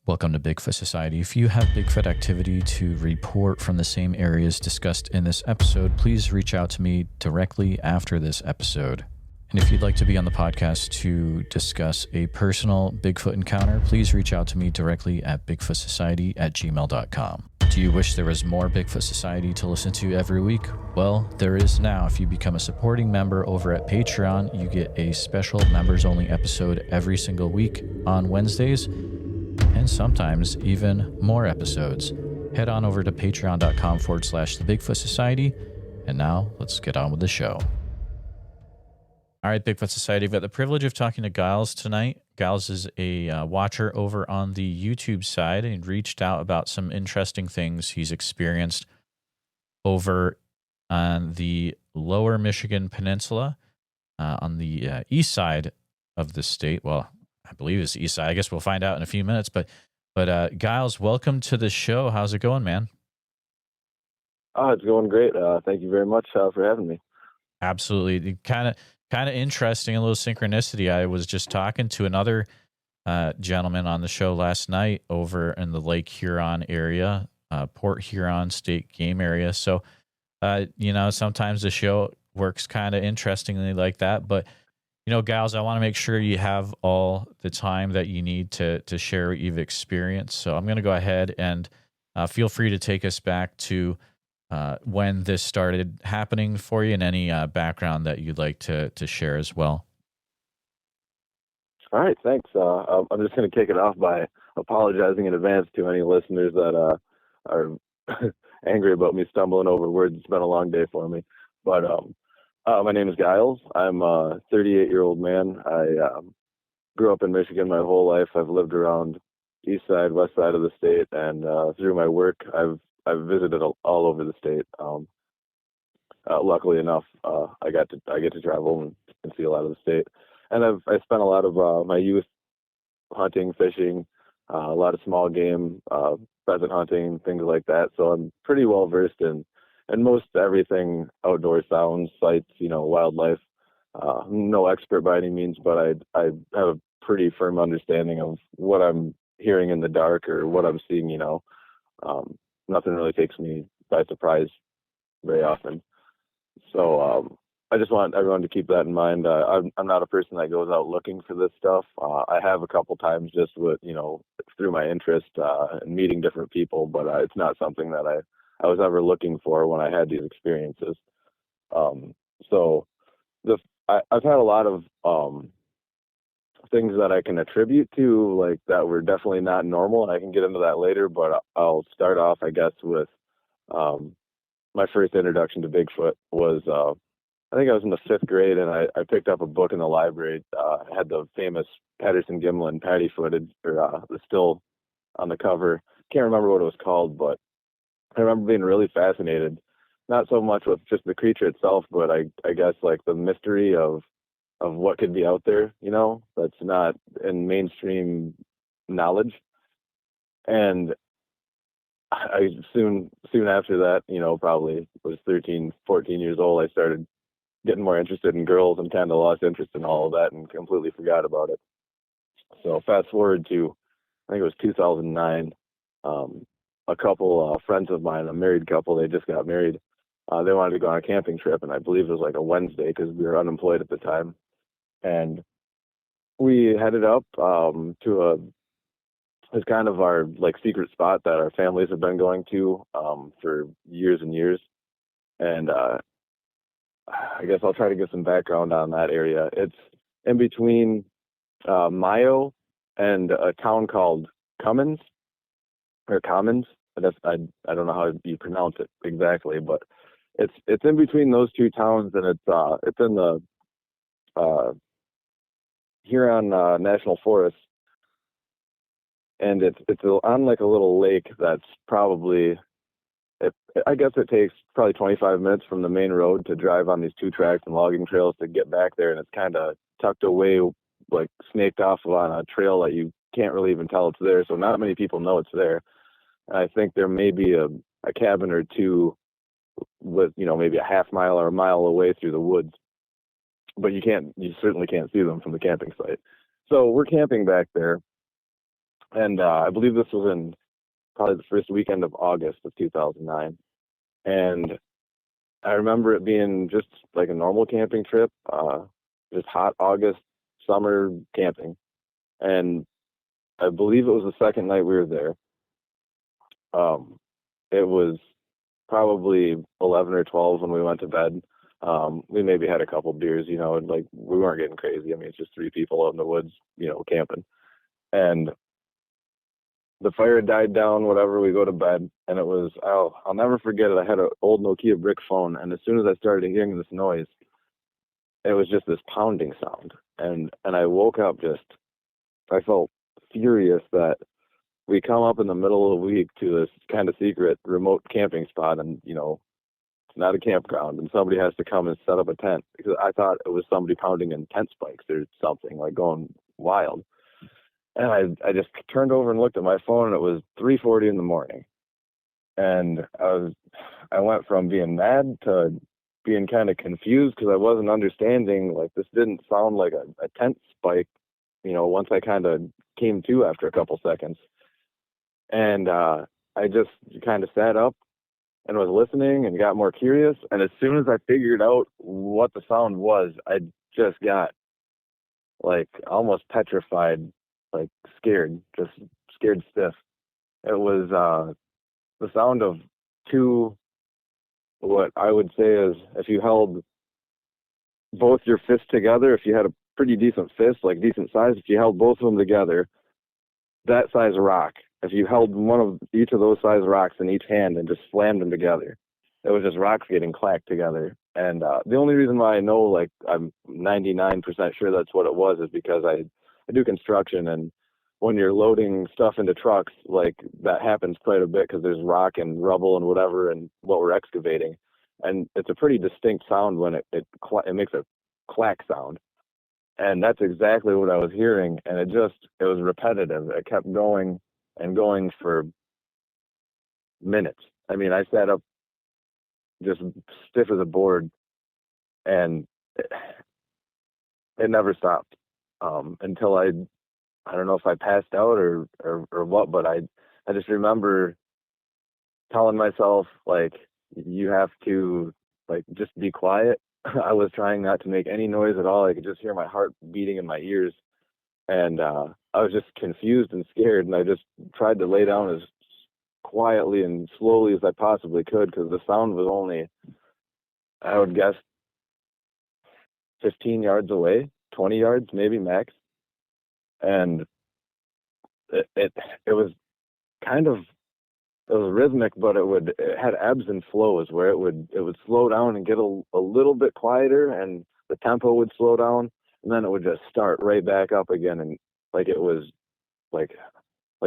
Welcome to Bigfoot Society. If you have Bigfoot activity to report from the same areas discussed in this episode, please reach out to me directly after this episode. And if you'd like to be on the podcast to discuss a personal Bigfoot encounter, please reach out to me directly at bigfootsociety@gmail.com. Do you wish there was more Bigfoot Society to listen to every week? Well, there is now. If you become a supporting member over at Patreon, you get a special members-only episode every single week on Wednesdays, and sometimes even more episodes. Head on over to patreon.com/the Bigfoot Society. And now let's get on with the show. All right, Bigfoot Society, I've got the privilege of talking to Giles tonight. Giles is a watcher over on the YouTube side and reached out about some interesting things he's experienced over on the Lower Michigan Peninsula on the east side of the state. Well, I believe it's the east side. I guess we'll find out in a few minutes. But Giles, welcome to the show. How's it going, man? Oh, it's going great. Thank you very much for having me. Absolutely. Kind of interesting, a little synchronicity. I was just talking to another gentleman on the show last night over in the Lake Huron area, Port Huron State Game Area. So, sometimes the show works kind of interestingly like that. But, Giles, I want to make sure you have all the time that you need to share what you've experienced. So I'm going to go ahead and feel free to take us back to when this started happening for you and any background that you'd like to share as well. All right, thanks. I'm just going to kick it off by apologizing in advance to any listeners that are angry about me stumbling over words. It's been a long day for me. But my name is Giles. I'm a 38-year-old man. I grew up in Michigan my whole life. I've lived around east side, west side of the state, and through my work, I've visited all over the state. Luckily enough, I get to travel and see a lot of the state. And I spent a lot of my youth hunting, fishing, a lot of small game, pheasant hunting, things like that. So I'm pretty well versed in most everything outdoor sounds, sights, wildlife. No expert by any means, but I have a pretty firm understanding of what I'm hearing in the dark or what I'm seeing. Nothing really takes me by surprise very often. So I just want everyone to keep that in mind. I'm not a person that goes out looking for this stuff. I have a couple times just with, through my interest and meeting different people, but it's not something that I was ever looking for when I had these experiences. So I've had a lot of things that I can attribute to, like, that were definitely not normal, and I can get into that later, but I'll start off, I guess, with my first introduction to Bigfoot was, I think I was in the 5th grade, and I picked up a book in the library. It had the famous Patterson-Gimlin Patty footage, or the still on the cover. Can't remember what it was called, but I remember being really fascinated, not so much with just the creature itself, but I guess like the mystery of what could be out there, that's not in mainstream knowledge. And I soon after that, probably was 13, 14 years old, I started getting more interested in girls and kind of lost interest in all of that and completely forgot about it. So fast forward to, I think it was 2009, a couple friends of mine, a married couple, they just got married. They wanted to go on a camping trip, and I believe it was like a Wednesday because we were unemployed at the time. And we headed up to it's kind of our like secret spot that our families have been going to for years and years. And I guess I'll try to get some background on that area. It's in between Mayo and a town called Commons. I don't know how you pronounce it exactly, but it's in between those two towns, and it's in the Huron National Forest, and it's on like a little lake that's probably, I guess it takes probably 25 minutes from the main road to drive on these 2 tracks and logging trails to get back there, and it's kind of tucked away, like snaked off on a trail that you can't really even tell it's there. So not many people know it's there. And I think there may be a cabin or two with, maybe a half mile or a mile away through the woods, but you certainly can't see them from the camping site. So we're camping back there, And I believe this was in probably the first weekend of August of 2009. And I remember it being just like a normal camping trip, just hot August summer camping. And I believe it was the second night we were there. It was probably 11 or 12 when we went to bed. We maybe had a couple beers, and like we weren't getting crazy. I mean, it's just three people out in the woods, camping. And the fire had died down, whatever, we go to bed, and it was, I'll never forget it. I had an old Nokia brick phone, and as soon as I started hearing this noise, it was just this pounding sound. And I woke up I felt furious that we come up in the middle of the week to this kind of secret remote camping spot, and, it's not a campground, and somebody has to come and set up a tent, because I thought it was somebody pounding in tent spikes or something, like going wild. And I just turned over and looked at my phone, and it was 3:40 in the morning. And I went from being mad to being kind of confused, because I wasn't understanding, like, this didn't sound like a tent spike, once I kind of came to after a couple seconds. And I just kind of sat up and was listening and got more curious. And as soon as I figured out what the sound was, I just got like almost petrified, like scared, just scared stiff. It was the sound of two, what I would say is, if you held both your fists together, if you had a pretty decent fist, like decent size, if you held both of them together, that size rock, if you held one of each of those size rocks in each hand and just slammed them together, it was just rocks getting clacked together. And the only reason why I know, like, I'm 99% sure that's what it was, is because I do construction, and when you're loading stuff into trucks, like, that happens quite a bit, because there's rock and rubble and whatever and what we're excavating. And it's a pretty distinct sound when it makes a clack sound. And that's exactly what I was hearing. And it was repetitive. It kept going and going for minutes. I mean, I sat up just stiff as a board, and it never stopped until I don't know if I passed out or what, but I just remember telling myself, like, you have to, like, just be quiet. I was trying not to make any noise at all. I could just hear my heart beating in my ears. And I was just confused and scared, and I just tried to lay down as quietly and slowly as I possibly could, because the sound was only, I would guess, 15 yards away, 20 yards maybe max. And it was kind of, it was rhythmic, but it had ebbs and flows, where it would slow down and get a little bit quieter, and the tempo would slow down, and then it would just start right back up again. And like, it was like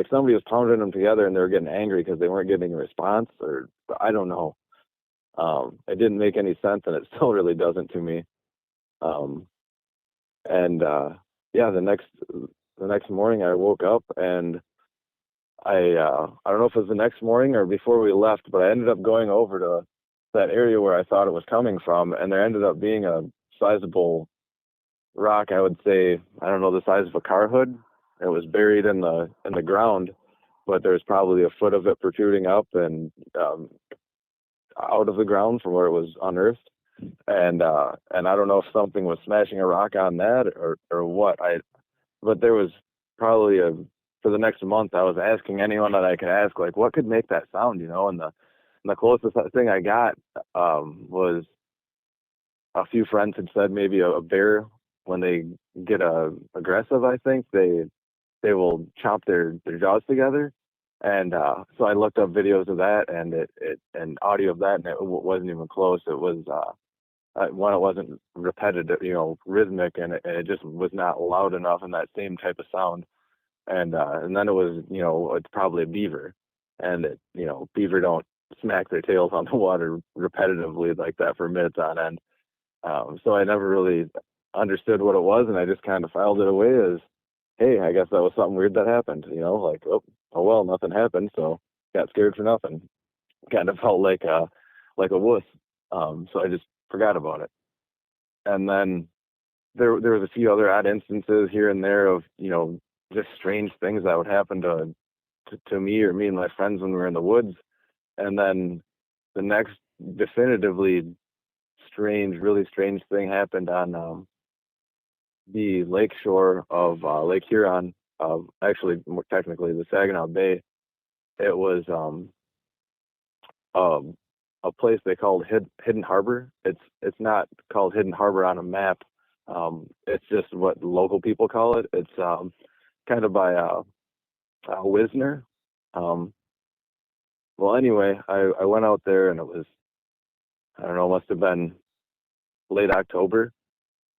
somebody was pounding them together, and they were getting angry because they weren't getting a response, or I don't know. It didn't make any sense, and it still really doesn't to me. Yeah, the next morning I woke up, and I don't know if it was the next morning or before we left, but I ended up going over to that area where I thought it was coming from, and there ended up being a sizable rock. I would say, I don't know, the size of a car hood. It was buried in the ground, but there was probably a foot of it protruding up and out of the ground from where it was unearthed. And I don't know if something was smashing a rock on that or what. But there was probably for the next month, I was asking anyone that I could ask, like, what could make that sound, and the closest thing I got was a few friends had said maybe a bear, when they get aggressive, I think they will chomp their jaws together. And so I looked up videos of that, and audio of that, and it wasn't even close. It was one, it wasn't repetitive, rhythmic, and it just was not loud enough in that same type of sound. And then it was, it's probably a beaver, and beaver don't smack their tails on the water repetitively like that for minutes on end. So I never really understood what it was, and I just kind of filed it away as, hey, I guess that was something weird that happened, like, oh well, nothing happened, so got scared for nothing. Kind of felt like a wuss. So I just forgot about it. And then there was a few other odd instances here and there of, just strange things that would happen to me or me and my friends when we were in the woods. And then the next definitively strange, really strange thing happened on the lake shore of Lake Huron, actually more technically the Saginaw Bay. It was um, a place they called Hidden Harbor. It's not called Hidden Harbor on a map. It's just what local people call it. It's kind of by Wisner. Um, well, anyway, I went out there and it was, I don't know, must have been late October.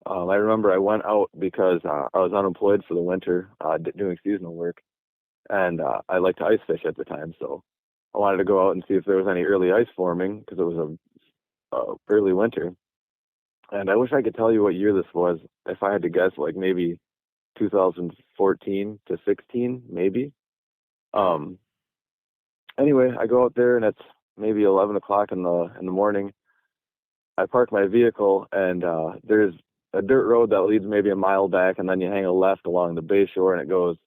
I remember I went out because I was unemployed for the winter, doing seasonal work, and I liked to ice fish at the time. So I wanted to go out and see if there was any early ice forming because it was a early winter. And I wish I could tell you what year this was. If I had to guess, like maybe 2014 to 16, maybe. Um, anyway, I go out there and it's maybe 11 o'clock in the morning. I park my vehicle and there's a dirt road that leads maybe a mile back, and then you hang a left along the bay shore, and it goes,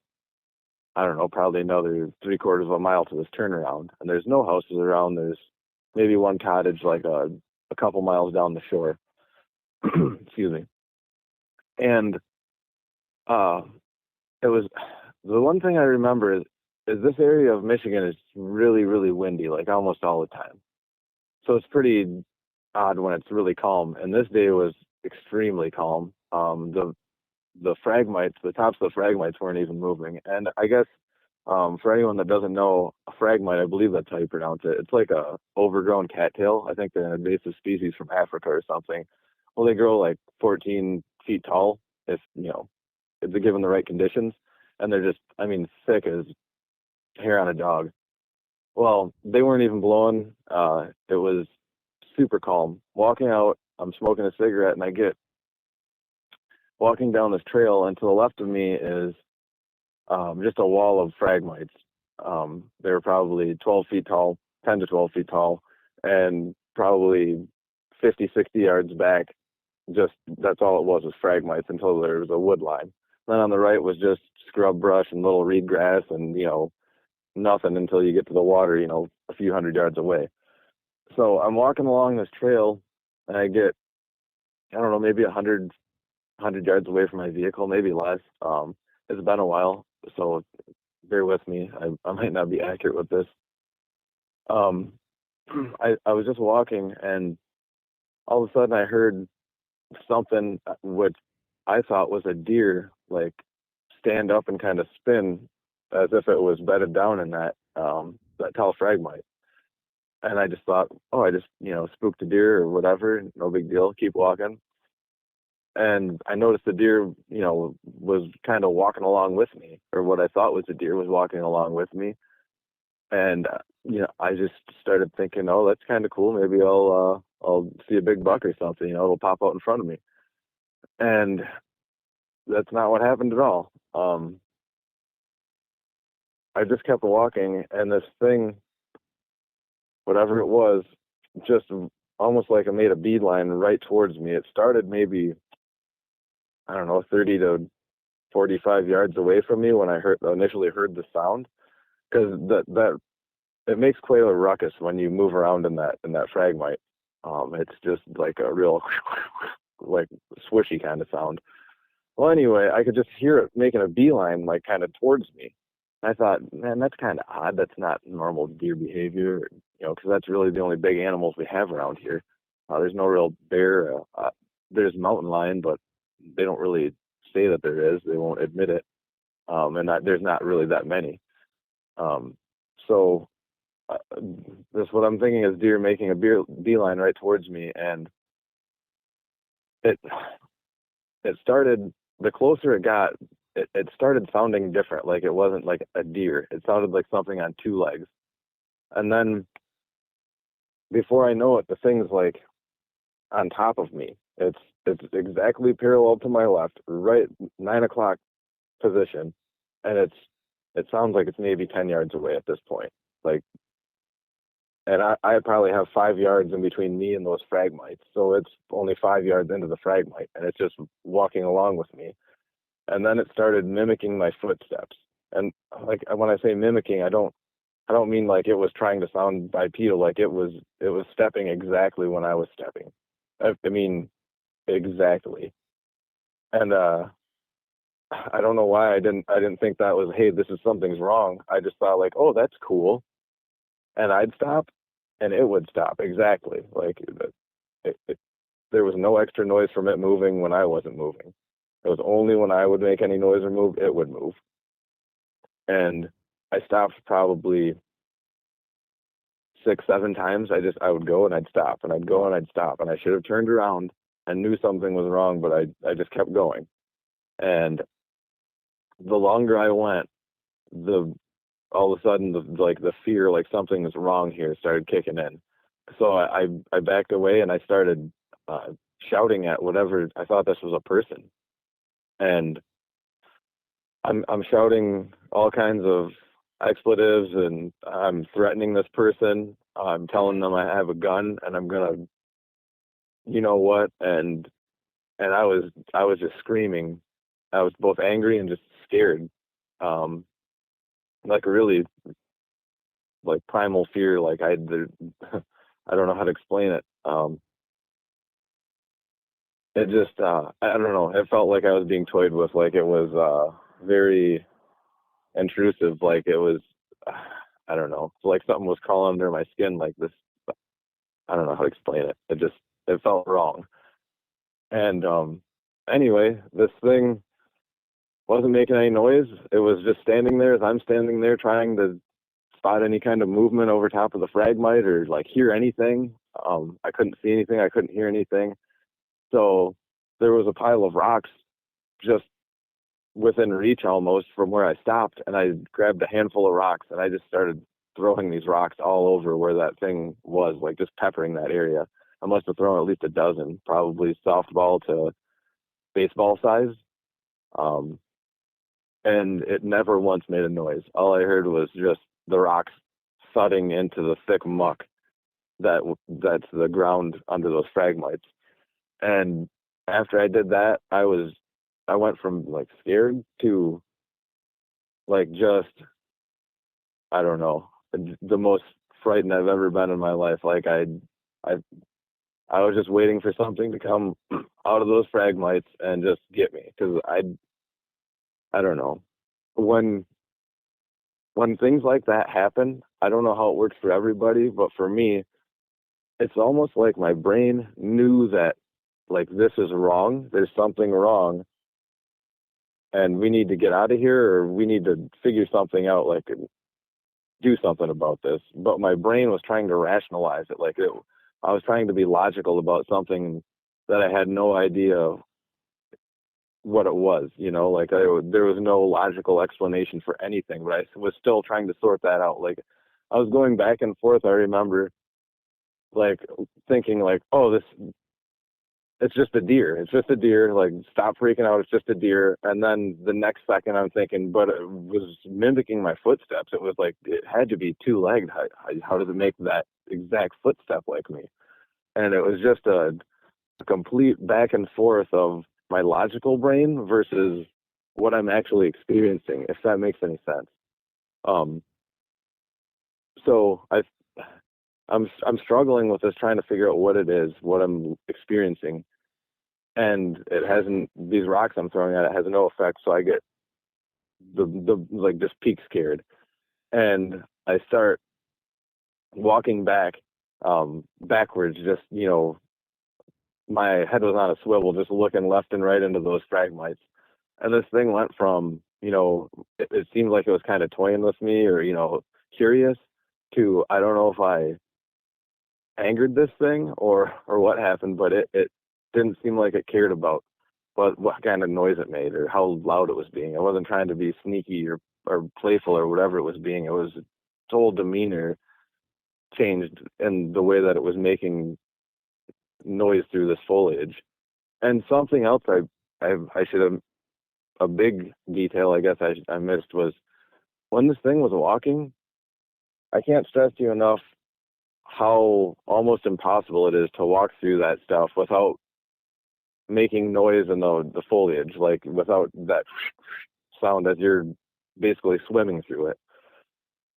I don't know, probably another 3/4 of a mile to this turnaround. And there's no houses around. There's maybe one cottage like a couple miles down the shore. Excuse me. And uh, it was the one thing I remember is this area of Michigan is really, really windy, like almost all the time. So it's pretty odd when it's really calm. And this day was extremely calm. The phragmites, the tops of the phragmites weren't even moving. And I guess for anyone that doesn't know, a phragmite, I believe that's how you pronounce it. It's like a overgrown cattail. I think they're an invasive species from Africa or something. Well, they grow like 14 feet tall if if they're given the right conditions, and they're just, I mean, thick as hair on a dog. Well, they weren't even blowing. It was super calm. Walking out, I'm smoking a cigarette, and I get walking down this trail, and to the left of me is just a wall of phragmites. They were probably 12 feet tall, 10 to 12 feet tall, and probably 50, 60 yards back. Just that's all it was phragmites until there was a wood line. Then on the right was just scrub brush and little reed grass, and nothing until you get to the water, a few hundred yards away. So I'm walking along this trail, and I get, I don't know, maybe 100 yards away from my vehicle, maybe less. It's been a while, so bear with me. I might not be accurate with this. Um, I was just walking, and all of a sudden I heard something which I thought was a deer, like stand up and kind of spin as if it was bedded down in that tall phragmite. And I just thought, oh, I just spooked a deer or whatever, no big deal, keep walking. And I noticed the deer, was kind of walking along with me, or what I thought was a deer was walking along with me. And I just started thinking, oh, that's kind of cool. Maybe I'll see a big buck or something. It'll pop out in front of me. And that's not what happened at all. I just kept walking, and this thing, whatever it was, just almost like it made a beeline right towards me. It started maybe, I don't know, 30 to 45 yards away from me when I initially heard the sound, because that it makes quite a ruckus when you move around in that phragmite. It's just like a real like swishy kind of sound. Well, anyway, I could just hear it making a beeline, like kind of towards me. I thought, man, that's kind of odd. That's not normal deer behavior, because that's really the only big animals we have around here. There's no real bear. There's mountain lion, but they don't really say that there is. They won't admit it, and there's not really that many. So this what I'm thinking is deer making a beeline right towards me, and it started. The closer it got, it started sounding different. Like it wasn't like a deer. It sounded like something on two legs. And then before I know it, the thing's like on top of me. It's exactly parallel to my left, right 9 o'clock position, and it sounds like it's maybe 10 yards away at this point. Like, and I probably have 5 yards in between me and those phragmites, so it's only 5 yards into the phragmite, and it's just walking along with me. and then it started mimicking my footsteps. And like when I say mimicking, I don't mean like it was trying to sound bipedal. Like it was stepping exactly when I was stepping. I mean exactly. And I don't know why I didn't think that was, hey, this is something's wrong. I just thought like, oh, that's cool, and I'd stop, and it would stop exactly. Like there was no extra noise from it moving when I wasn't moving. It was only when I would make any noise or move, it would move. And I stopped probably 6, 7 times. I would go and I'd stop, and I'd go and I'd stop, and I should have turned around and knew something was wrong, but I just kept going. And the longer I went, all of a sudden the fear, like something is wrong here, started kicking in. So I backed away, and I started shouting at whatever. I thought this was a person, and I'm shouting all kinds of expletives, and I'm threatening this person. I'm telling them I have a gun and I'm gonna, you know what, and I was just screaming. I was both angry and just scared, like really like primal fear. Like I don't know how to explain it. It just I don't know. It felt like I was being toyed with. Like it was very intrusive. Like it was I don't know. Like something was crawling under my skin. Like this. I don't know how to explain it. It felt wrong. And anyway, this thing wasn't making any noise. It was just standing there as I'm standing there trying to spot any kind of movement over top of the fragmite or like hear anything. I couldn't see anything. I couldn't hear anything. So there was a pile of rocks just within reach almost from where I stopped, and I grabbed a handful of rocks and I just started throwing these rocks all over where that thing was, like just peppering that area. I must have thrown at least a dozen, probably softball to baseball size. And it never once made a noise. All I heard was just the rocks thudding into the thick muck that's the ground under those fragmites. And after I did that, I went from like scared to like just, I don't know, the most frightened I've ever been in my life. Like I was just waiting for something to come out of those fragmites and just get me, because I don't know, when things like that happen, I don't know how it works for everybody, but for me, it's almost like my brain knew that like this is wrong. There's something wrong, and we need to get out of here, or we need to figure something out, like do something about this. But my brain was trying to rationalize it. I was trying to be logical about something that I had no idea what it was, like there was no logical explanation for anything, but I was still trying to sort that out. Like I was going back and forth. I remember like thinking like, oh, it's just a deer. It's just a deer. Like, stop freaking out. It's just a deer. And then the next second I'm thinking, but it was mimicking my footsteps. It was like, it had to be two-legged. How does it make that exact footstep like me? And it was just a complete back and forth of my logical brain versus what I'm actually experiencing, if that makes any sense. So I'm struggling with this, trying to figure out what it is, what I'm experiencing. And it hasn't, these rocks I'm throwing at it has no effect. So I get the like just peak scared. And I start walking backwards, just, my head was on a swivel, just looking left and right into those fragmites. And this thing went from, it seemed like it was kind of toying with me, or, curious, to, I don't know if I angered this thing or what happened, but it didn't seem like it cared about what kind of noise it made or how loud it was being. I wasn't trying to be sneaky or playful or whatever it was being. It was its whole demeanor changed in the way that it was making noise through this foliage. And something else I should have, a big detail I guess I missed, was when this thing was walking, I can't stress to you enough how almost impossible it is to walk through that stuff without making noise in the foliage, like without that sound as you're basically swimming through it.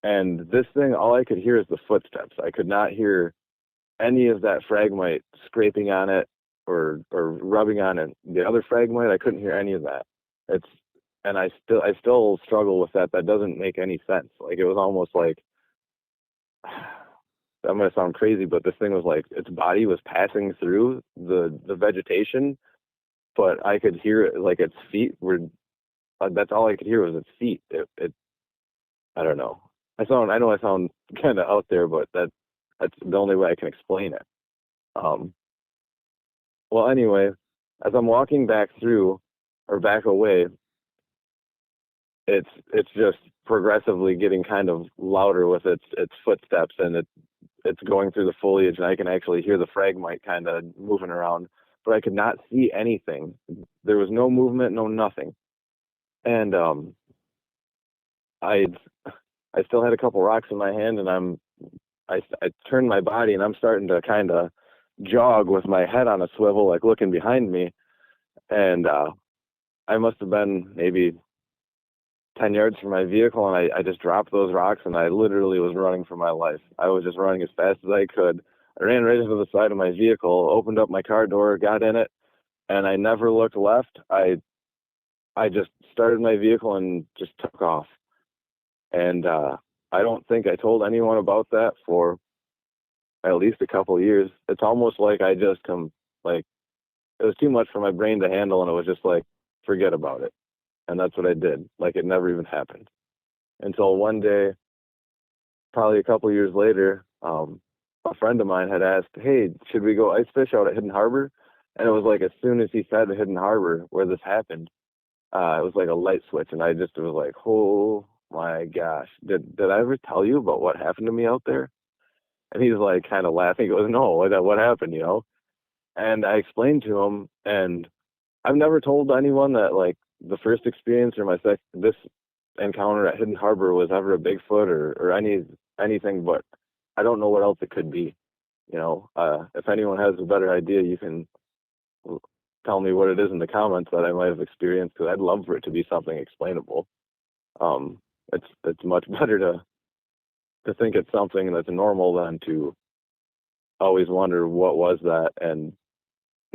And this thing, all I could hear is the footsteps. I could not hear any of that fragmite scraping on it or rubbing on it. The other fragmite, I couldn't hear any of that. And I still struggle with that. That doesn't make any sense. Like, it was almost like, I'm going to sound crazy, but this thing was like, its body was passing through the vegetation, but I could hear it, like its feet were, that's all I could hear was its feet. I don't know. I know I sound kind of out there, but that's the only way I can explain it. Well, anyway, as I'm walking back through or back away, it's just progressively getting kind of louder with its footsteps, and it's going through the foliage, and I can actually hear the fragmite kind of moving around, but I could not see anything. There was no movement, no nothing. And I still had a couple rocks in my hand, and I turned my body, and I'm starting to kind of jog with my head on a swivel, like looking behind me. And I must have been maybe 10 yards from my vehicle, and I just dropped those rocks, and I literally was running for my life. I was just running as fast as I could. I ran right into the side of my vehicle, opened up my car door, got in it, and I never looked left. I just started my vehicle and just took off. And I don't think I told anyone about that for at least a couple of years. It's almost like I just like, it was too much for my brain to handle, and it was just like, forget about it. And that's what I did. Like, it never even happened. Until one day, probably a couple of years later, a friend of mine had asked, hey, should we go ice fish out at Hidden Harbor? And it was like, as soon as he said Hidden Harbor, where this happened, it was like a light switch. And I just was like, oh my gosh, did I ever tell you about what happened to me out there? And he's like kind of laughing. He goes, no, what happened, you know? And I explained to him, and I've never told anyone that, like, the first experience or this encounter at Hidden Harbor was ever a Bigfoot or anything, but I don't know what else it could be. You know, if anyone has a better idea, you can tell me what it is in the comments that I might have experienced, because I'd love for it to be something explainable. It's much better to think it's something that's normal than to always wonder what was that, and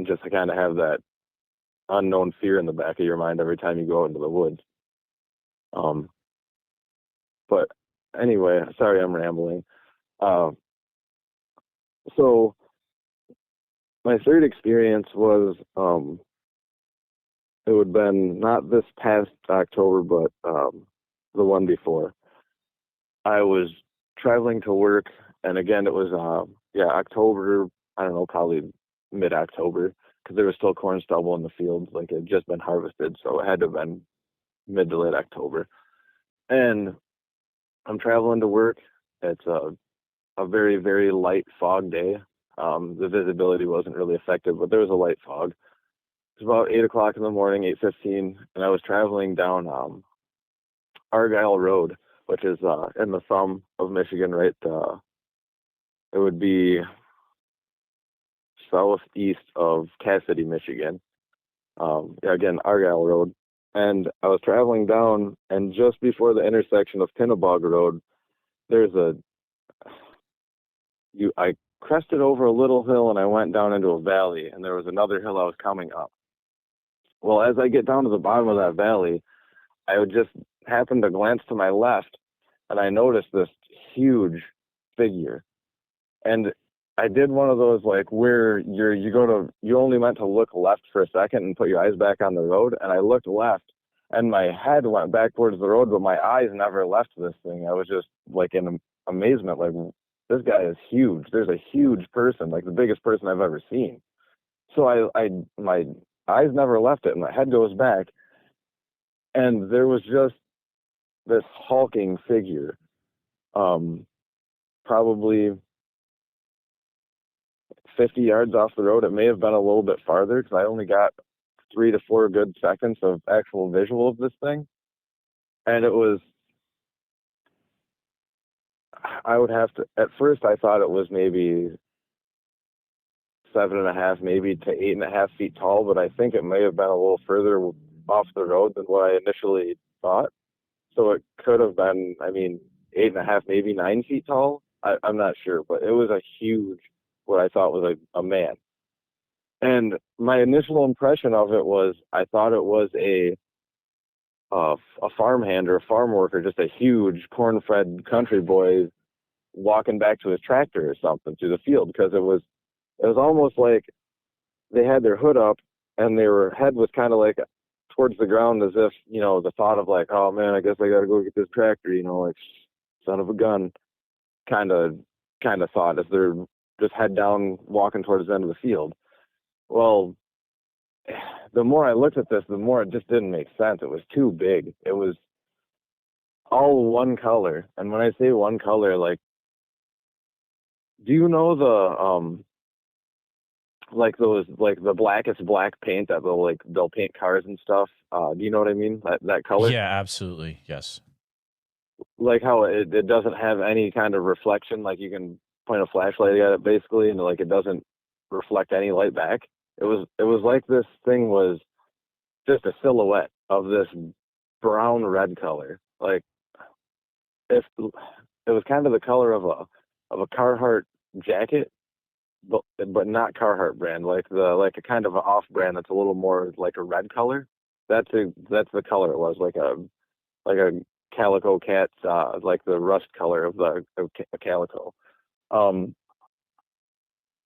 just to kind of have that unknown fear in the back of your mind every time you go out into the woods. But anyway, sorry, I'm rambling. So my third experience was, it would have been not this past October, but the one before. I was traveling to work, and again, it was October. I don't know, probably mid-October, because there was still corn stubble in the fields, like it had just been harvested, so it had to have been mid to late October. And I'm traveling to work. It's a very, very light fog day. The visibility wasn't really effective, but there was a light fog. It was about 8 o'clock in the morning, 8:15, and I was traveling down Argyle Road, which is in the thumb of Michigan, right? It would be southeast of Cassidy, Michigan. Again, Argyle Road. And I was traveling down, and just before the intersection of Pinnebog Road, I crested over a little hill, and I went down into a valley, and there was another hill I was coming up. Well, as I get down to the bottom of that valley, I would just happen to glance to my left, and I noticed this huge figure. And I did one of those, like, where you only meant to look left for a second and put your eyes back on the road. And I looked left, and my head went back towards the road, but my eyes never left this thing. I was just like in amazement, like, this guy is huge. There's a huge person, like the biggest person I've ever seen. So my eyes never left it, and my head goes back, and there was just this hulking figure, probably 50 yards off the road. It may have been a little bit farther, because I only got 3 to 4 good seconds of actual visual of this thing. And it was, at first I thought it was maybe 7.5, maybe to 8.5 feet tall, but I think it may have been a little further off the road than what I initially thought. So it could have been, I mean, 8.5, maybe 9 feet tall. I'm not sure, but it was a huge, what I thought was a man. And my initial impression of it was, I thought it was a farmhand or a farm worker, just a huge corn-fed country boy walking back to his tractor or something through the field, because it was almost like they had their hood up and their head was kind of like towards the ground, as if, you know, the thought of like, oh man, I guess I got to go get this tractor, you know, like son of a gun kind of thought, as they're just head down walking towards the end of the field. Well, the more I looked at this, the more it just didn't make sense. It was too big. It was all one color. And when I say one color, like, do you know the like those, like the blackest black paint that they'll paint cars and stuff? Do you know what I mean? That color? Yeah, absolutely. Yes. Like how it doesn't have any kind of reflection, like you can point a flashlight at it basically and like it doesn't reflect any light back. It was like this thing was just a silhouette of this brown red color. Like, if it was kind of the color of a Carhartt jacket, but not Carhartt brand, like a kind of an off brand that's a little more like a red color. That's the color it was, like a calico cat, like the rust color of a calico.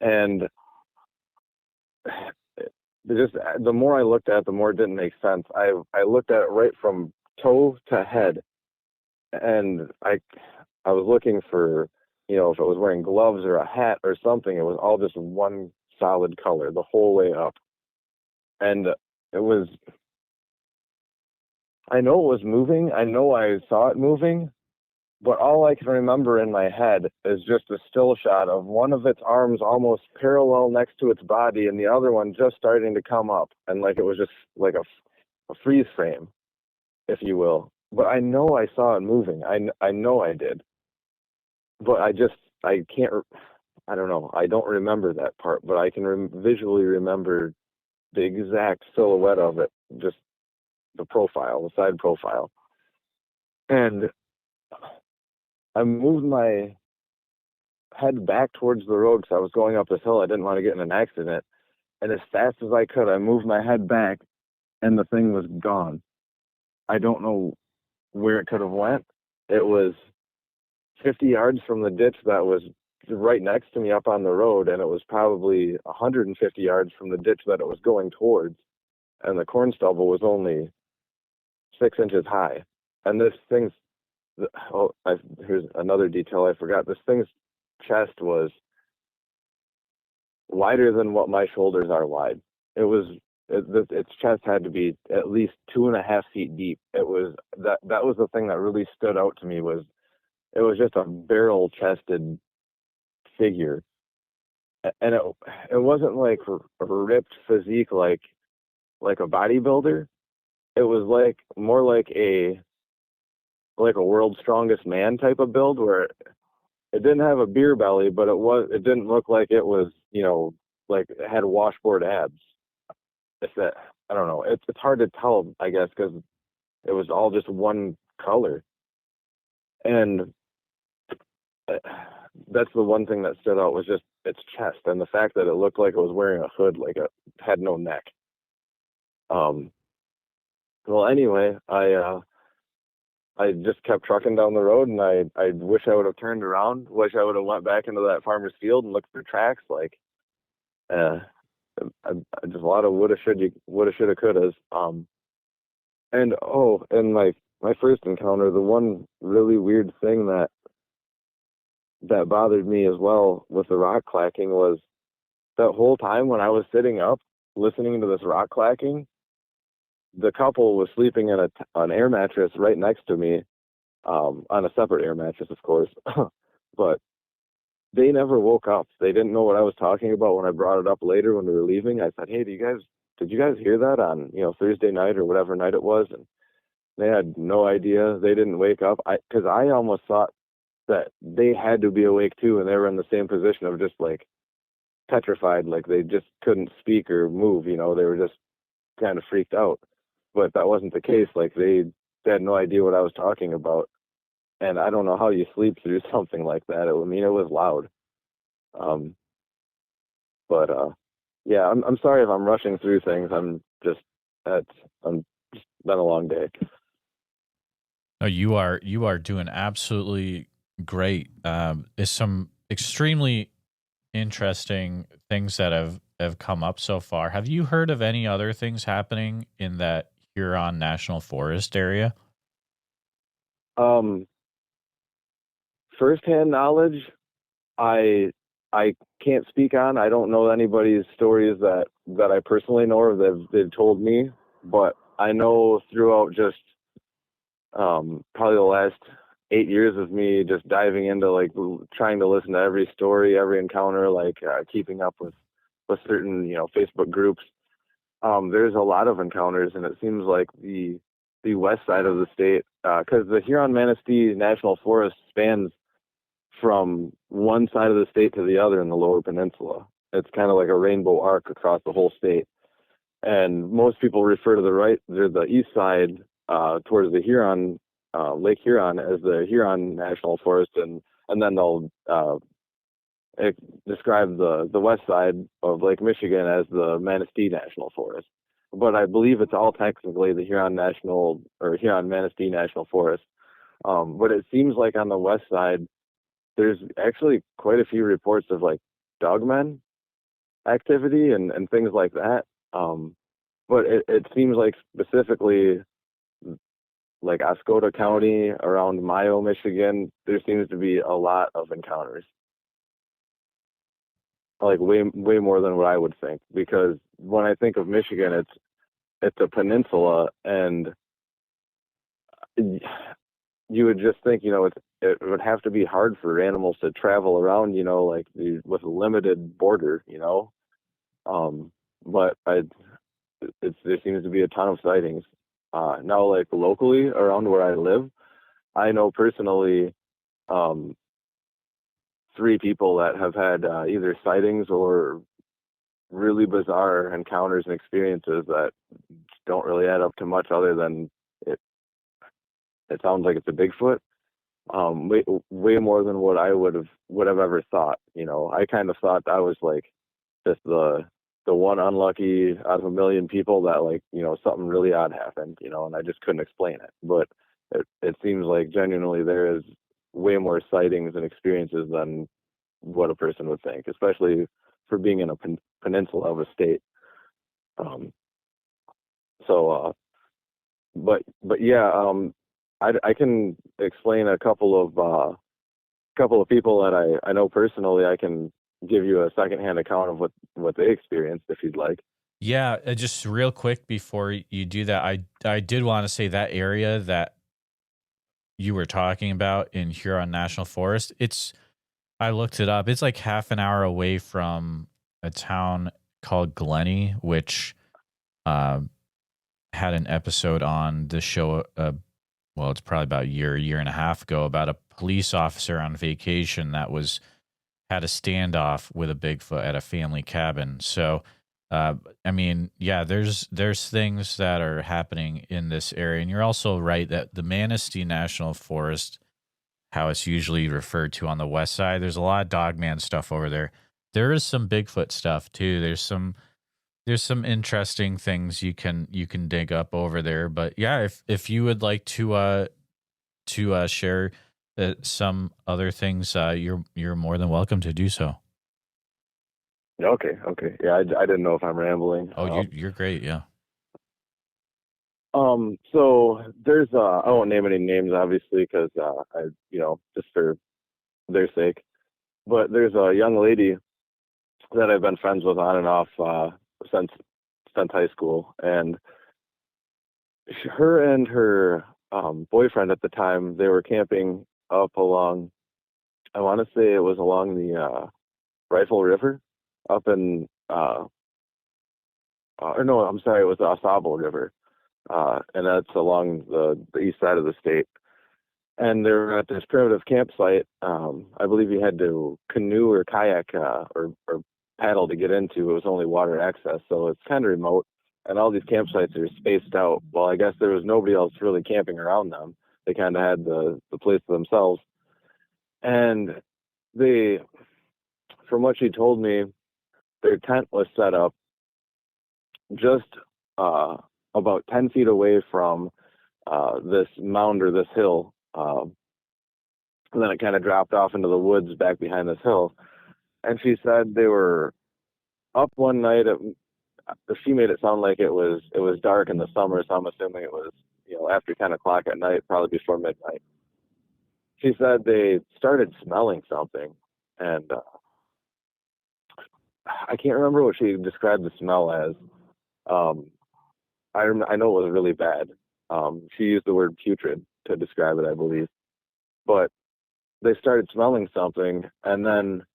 And just the more I looked at it, the more it didn't make sense. I looked at it right from toe to head, and I was looking for, you know, if it was wearing gloves or a hat or something. It was all just one solid color the whole way up. And it was, I know it was moving. I know I saw it moving, but all I can remember in my head is just a still shot of one of its arms almost parallel next to its body and the other one just starting to come up. And like it was just like a freeze frame, if you will. But I know I saw it moving. I know I did. But I can't, I don't know. I don't remember that part, but I can visually remember the exact silhouette of it, just the profile, the side profile. And I moved my head back towards the road because I was going up this hill. I didn't want to get in an accident. And as fast as I could, I moved my head back, and the thing was gone. I don't know where it could have went. It was 50 yards from the ditch that was right next to me up on the road, and it was probably 150 yards from the ditch that it was going towards. And the corn stubble was only 6 inches high. And this thing's, here's another detail I forgot. This thing's chest was wider than what my shoulders are wide. Its chest had to be at least 2.5 feet deep. It was that was the thing that really stood out to me. Was it was just a barrel chested figure, and it wasn't like a ripped physique like a bodybuilder. It was like more like a world's strongest man type of build, where it didn't have a beer belly, but it didn't look like it was, you know, like it had washboard abs. If that, I don't know. It's hard to tell, I guess, because it was all just one color. And that's the one thing that stood out, was just its chest and the fact that it looked like it was wearing a hood, like it had no neck. Well, anyway, I just kept trucking down the road, and I wish I would have turned around. Wish I would have went back into that farmer's field and looked for tracks. Like, just a lot of woulda, shoulda, couldas. And my first encounter, the one really weird thing that bothered me as well with the rock clacking was that whole time when I was sitting up listening to this rock clacking, the couple was sleeping in an air mattress right next to me, on a separate air mattress, of course. But they never woke up. They didn't know what I was talking about when I brought it up later when we were leaving. I said, "Hey, did you guys hear that on, you know, Thursday night or whatever night it was?" And they had no idea. They didn't wake up. Because I almost thought that they had to be awake too, and they were in the same position of just like petrified, like they just couldn't speak or move. They were just kind of freaked out. But that wasn't the case. Like they had no idea what I was talking about. And I don't know how you sleep through something like that. It was loud. Um, but yeah, I'm sorry if I'm rushing through things. I'm just been a long day. No, you are doing absolutely great. Is some extremely interesting things that have come up so far. Have you heard of any other things happening in that Huron National Forest area? Um, Firsthand knowledge, I I can't speak on. I don't know anybody's stories that I personally know or they've told me, but I know throughout just probably the last 8 years of me just diving into like trying to listen to every story, every encounter, like keeping up with certain Facebook groups. There's a lot of encounters, and it seems like the west side of the state, because the Huron Manistee National Forest spans from one side of the state to the other in the Lower Peninsula. It's kind of like a rainbow arc across the whole state. And most people refer to the east side, towards the Huron, Lake Huron, as the Huron National Forest, and then they'll describe the west side of Lake Michigan as the Manistee National Forest. But I believe it's all technically the Huron Manistee National Forest. But it seems like on the west side, there's actually quite a few reports of like dogmen activity and things like that. But it seems like specifically like Oscoda County around Mayo, Michigan, there seems to be a lot of encounters. Like way more than what I would think. Because when I think of Michigan, it's a peninsula, and you would just think, it would have to be hard for animals to travel around, like with a limited border, but there seems to be a ton of sightings. Now, like locally around where I live, I know personally, 3 people that have had either sightings or really bizarre encounters and experiences that don't really add up to much other than it sounds like it's a Bigfoot. Way more than what I would have ever thought. I kind of thought I was like just the one unlucky out of a million people that like something really odd happened, and I just couldn't explain it. But it seems like genuinely there is way more sightings and experiences than what a person would think, especially for being in a peninsula of a state. Um, so, but yeah, I can explain a couple of people that I know personally. I can give you a secondhand account of what they experienced if you'd like. Yeah, just real quick before you do that, I did want to say that area that you were talking about in Huron National Forest, I looked it up. It's like half an hour away from a town called Glenny, which uh, had an episode on the show. Well, it's probably about a year and a half ago, about a police officer on vacation that had a standoff with a Bigfoot at a family cabin. So, I mean, yeah, there's things that are happening in this area, and you're also right that the Manistee National Forest, how it's usually referred to on the west side, there's a lot of dogman stuff over there. There is some Bigfoot stuff too. There's some interesting things you can dig up over there. But yeah, if you would like to share some other things, you're more than welcome to do so. Okay. Yeah, I didn't know if I'm rambling. Oh, you're great. Yeah. So there's I won't name any names obviously because I just for their sake, but there's a young lady that I've been friends with on and off since high school, and her and her boyfriend at the time, they were camping up along, I want to say it was along the Rifle River up in or no, I'm sorry, it was the Ausable River, and that's along the east side of the state. And they're at this primitive campsite. I believe you had to canoe or kayak or paddle to get into. It was only water access, so it's kind of remote. And all these campsites are spaced out. Well, I guess there was nobody else really camping around them. They kind of had the place to themselves. And they, from what she told me, their tent was set up just about 10 feet away from this mound or this hill. And then it kind of dropped off into the woods back behind this hill. And she said they were up one night. She made it sound like it was dark in the summer, so I'm assuming it was, after 10 o'clock at night, probably before midnight. She said they started smelling something, and I can't remember what she described the smell as. I know it was really bad. She used the word putrid to describe it, I believe. But they started smelling something, and then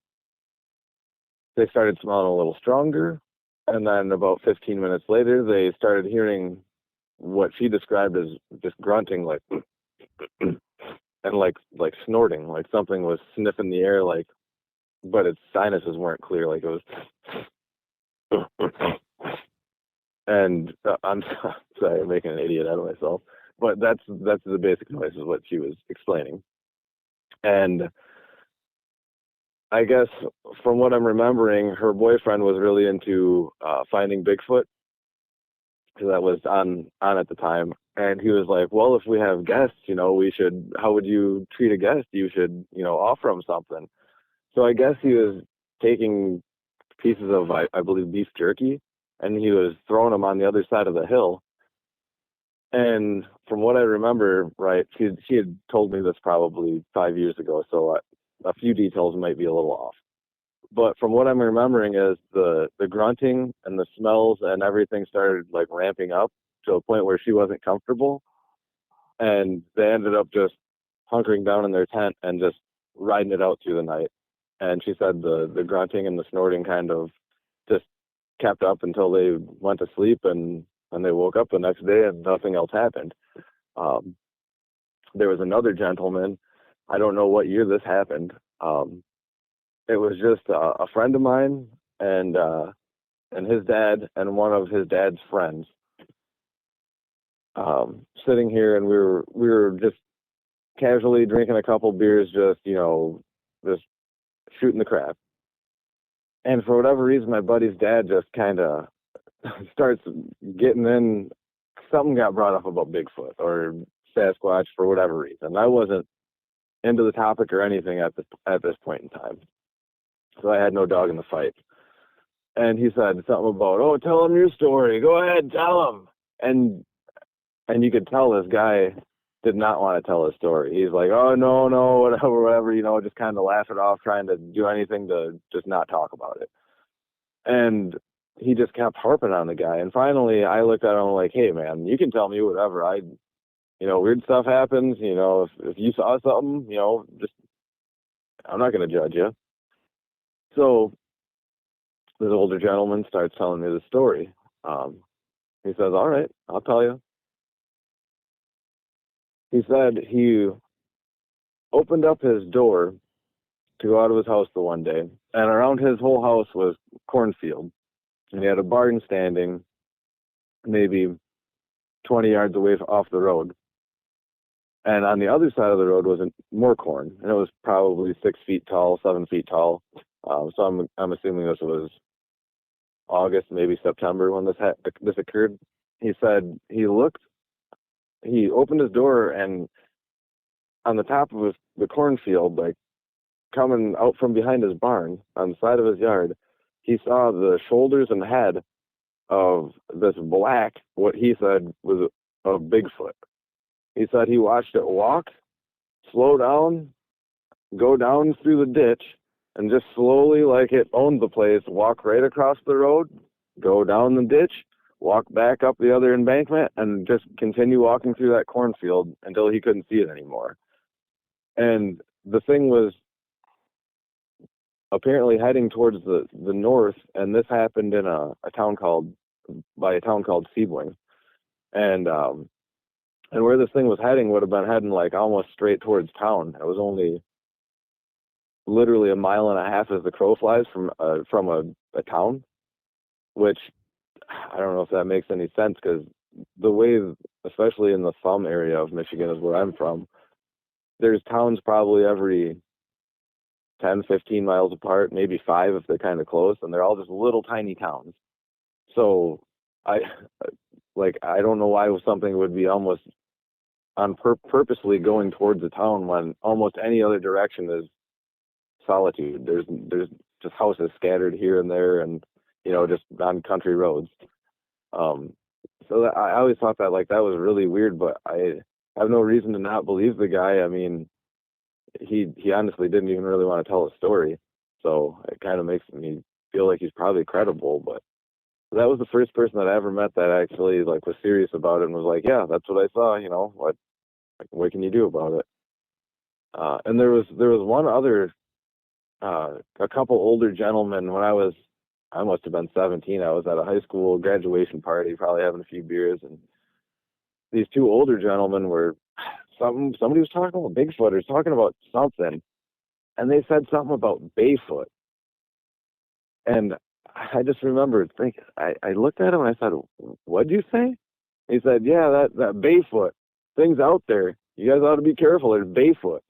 they started smelling a little stronger. And then about 15 minutes later, they started hearing what she described as just grunting, like, and like snorting, like something was sniffing the air, like, but its sinuses weren't clear, like it was. And I'm sorry, I'm making an idiot out of myself, but that's the basic noise of what she was explaining. And I guess from what I'm remembering, her boyfriend was really into finding Bigfoot, because that was on at the time. And he was like, well, if we have guests, how would you treat a guest? You should, offer them something. So I guess he was taking pieces of, I believe, beef jerky, and he was throwing them on the other side of the hill. And from what I remember, right, she had told me this probably 5 years ago, so a few details might be a little off. But from what I'm remembering is the grunting and the smells and everything started like ramping up to a point where she wasn't comfortable. And they ended up just hunkering down in their tent and just riding it out through the night. And she said the grunting and the snorting kind of just kept up until they went to sleep, and they woke up the next day and nothing else happened. There was another gentleman. I don't know what year this happened. It was just a friend of mine and his dad and one of his dad's friends sitting here, and we were just casually drinking a couple beers, just shooting the crap. And for whatever reason, my buddy's dad just kind of starts getting in. Something got brought up about Bigfoot or Sasquatch for whatever reason. I wasn't into the topic or anything at this point in time, so I had no dog in the fight. And he said something about, "Oh, tell him your story. Go ahead, tell him." And you could tell this guy did not want to tell his story. He's like, "Oh, no, whatever, just kind of laugh it off, trying to do anything to just not talk about it." And he just kept harping on the guy. And finally, I looked at him like, "Hey, man, you can tell me whatever. Weird stuff happens. If you saw something, just, I'm not going to judge you." So this older gentleman starts telling me the story. He says, "All right, I'll tell you." He said he opened up his door to go out of his house the one day, and around his whole house was cornfield. And he had a barn standing maybe 20 yards away off the road. And on the other side of the road was more corn, and it was probably 6 feet tall, 7 feet tall. So I'm assuming this was August, maybe September when this occurred. He said he opened his door, and on the top of the cornfield, like coming out from behind his barn on the side of his yard, he saw the shoulders and head of this black, what he said was a Bigfoot. He said he watched it walk, slow down, go down through the ditch, and just slowly, like it owned the place, walk right across the road, go down the ditch, walk back up the other embankment, and just continue walking through that cornfield until he couldn't see it anymore. And the thing was apparently heading towards the north, and this happened in a town called Sebling. And where this thing was heading would have been heading like almost straight towards town. It was only literally a mile and a half as the crow flies from a town, which I don't know if that makes any sense, because the way, especially in the thumb area of Michigan is where I'm from, there's towns probably every 10, 15 miles apart, maybe 5 if they're kind of close, and they're all just little tiny towns. So I don't know why something would be almost on purposely going towards a town when almost any other direction is solitude. There's just houses scattered here and there, and just on country roads. So that, I always thought that that was really weird, but I have no reason to not believe the guy. I mean, he honestly didn't even really want to tell a story, so it kind of makes me feel like he's probably credible. But that was the first person that I ever met that actually was serious about it and was like, yeah, that's what I saw. What can you do about it? And there was one other, a couple older gentlemen when I must have been 17. I was at a high school graduation party, probably having a few beers, and these two older gentlemen were somebody was talking about Bigfoot or talking about something, and they said something about Bayfoot. And I just remember thinking, I looked at him and I said, "What'd you say?" He said, "Yeah, that Bayfoot thing's out there. You guys ought to be careful. There's Bayfoot."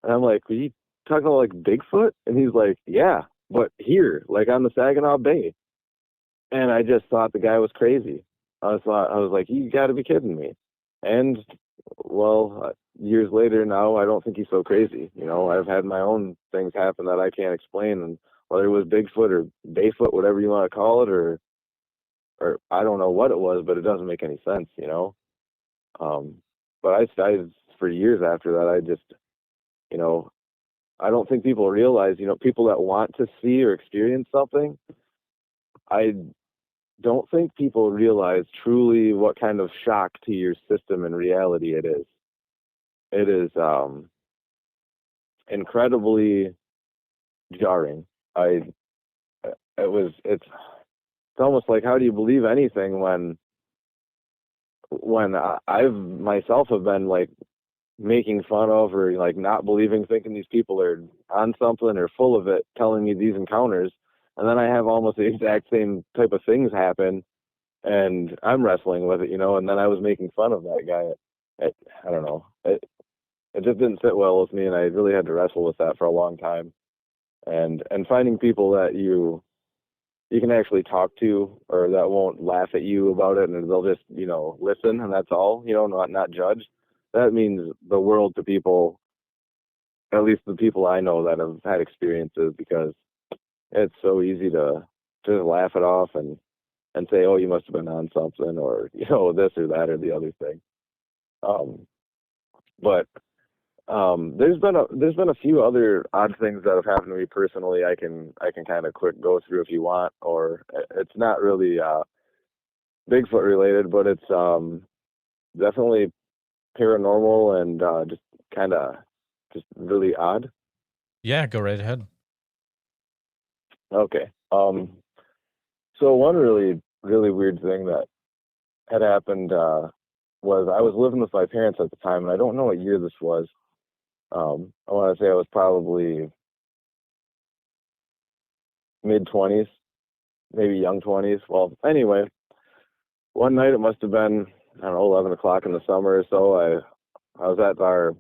And I'm like, "Were you talking about Bigfoot?" And he's like, "Yeah, but here, on the Saginaw Bay." And I just thought the guy was crazy. I was like, "You got to be kidding me." And well, years later now, I don't think he's so crazy. I've had my own things happen that I can't explain, and whether it was Bigfoot or Bayfoot, whatever you want to call it, or I don't know what it was, but it doesn't make any sense. But I for years after that, I just, I don't think people realize, people that want to see or experience something, I don't think people realize truly what kind of shock to your system and reality it is. It is incredibly jarring. It's almost like, how do you believe anything when I've myself have been making fun of or not believing, thinking these people are on something or full of it, telling me these encounters, and then I have almost the exact same type of things happen, and I'm wrestling with it, and then I was making fun of that guy. I don't know. It just didn't sit well with me, and I really had to wrestle with that for a long time. And finding people that you can actually talk to, or that won't laugh at you about it, and they'll just listen, and that's all, not judge. That means the world to people, at least the people I know that have had experiences, because it's so easy to just laugh it off and say, oh, you must have been on something, or this or that or the other thing. But there's been a few other odd things that have happened to me personally. I can kind of quick go through if you want, or it's not really Bigfoot related, but it's definitely paranormal and just really odd. Yeah, go right ahead. Okay. So one really, really weird thing that had happened was I was living with my parents at the time, and I don't know what year this was. I want to say I was probably mid-20s, maybe young 20s. Well, anyway, one night it must have been, I don't know, 11 o'clock in the summer or so. I was at our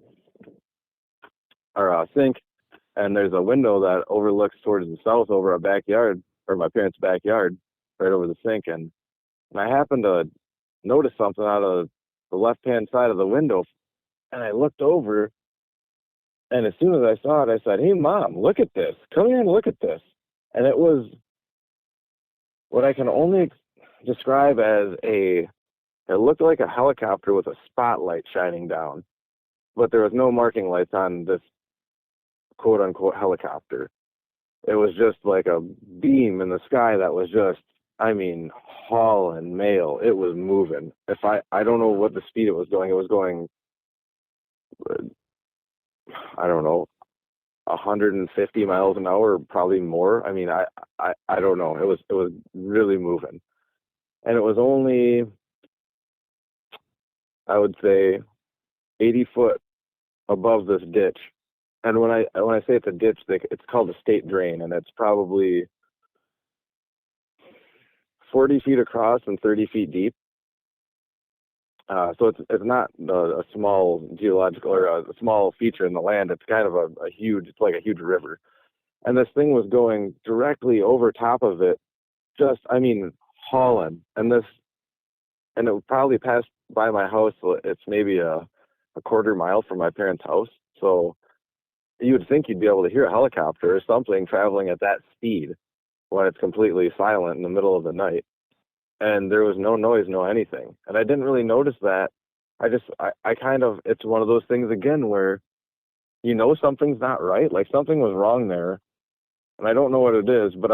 sink, and there's a window that overlooks towards the south over our backyard, or my parents' backyard, right over the sink. And I happened to notice something out of the left-hand side of the window, and I looked over, and as soon as I saw it, I said, "Hey, Mom, look at this. Come here and look at this." And it was what I can only describe as it looked like a helicopter with a spotlight shining down, but there was no marking lights on this quote-unquote helicopter. It was just like a beam in the sky that was just, hauling mail. It was moving. I don't know what the speed it was going. It was going, I don't know, 150 miles an hour, probably more. I don't know. It was really moving, and it was only, I would say, 80 foot above this ditch And when I say it's a ditch, it's called a state drain, and it's probably 40 feet across and 30 feet deep. So it's not a small geological or a small feature in the land. It's kind of a huge, it's like a huge river. And this thing was going directly over top of it, just, I mean, hauling. And it probably passed by my house. It's maybe a quarter mile from my parents' house. So you would think you'd be able to hear a helicopter or something traveling at that speed when it's completely silent in the middle of the night. And there was no noise, no anything. And I didn't really notice that. I kind of, it's one of those things again where something's not right, like something was wrong there. And I don't know what it is, but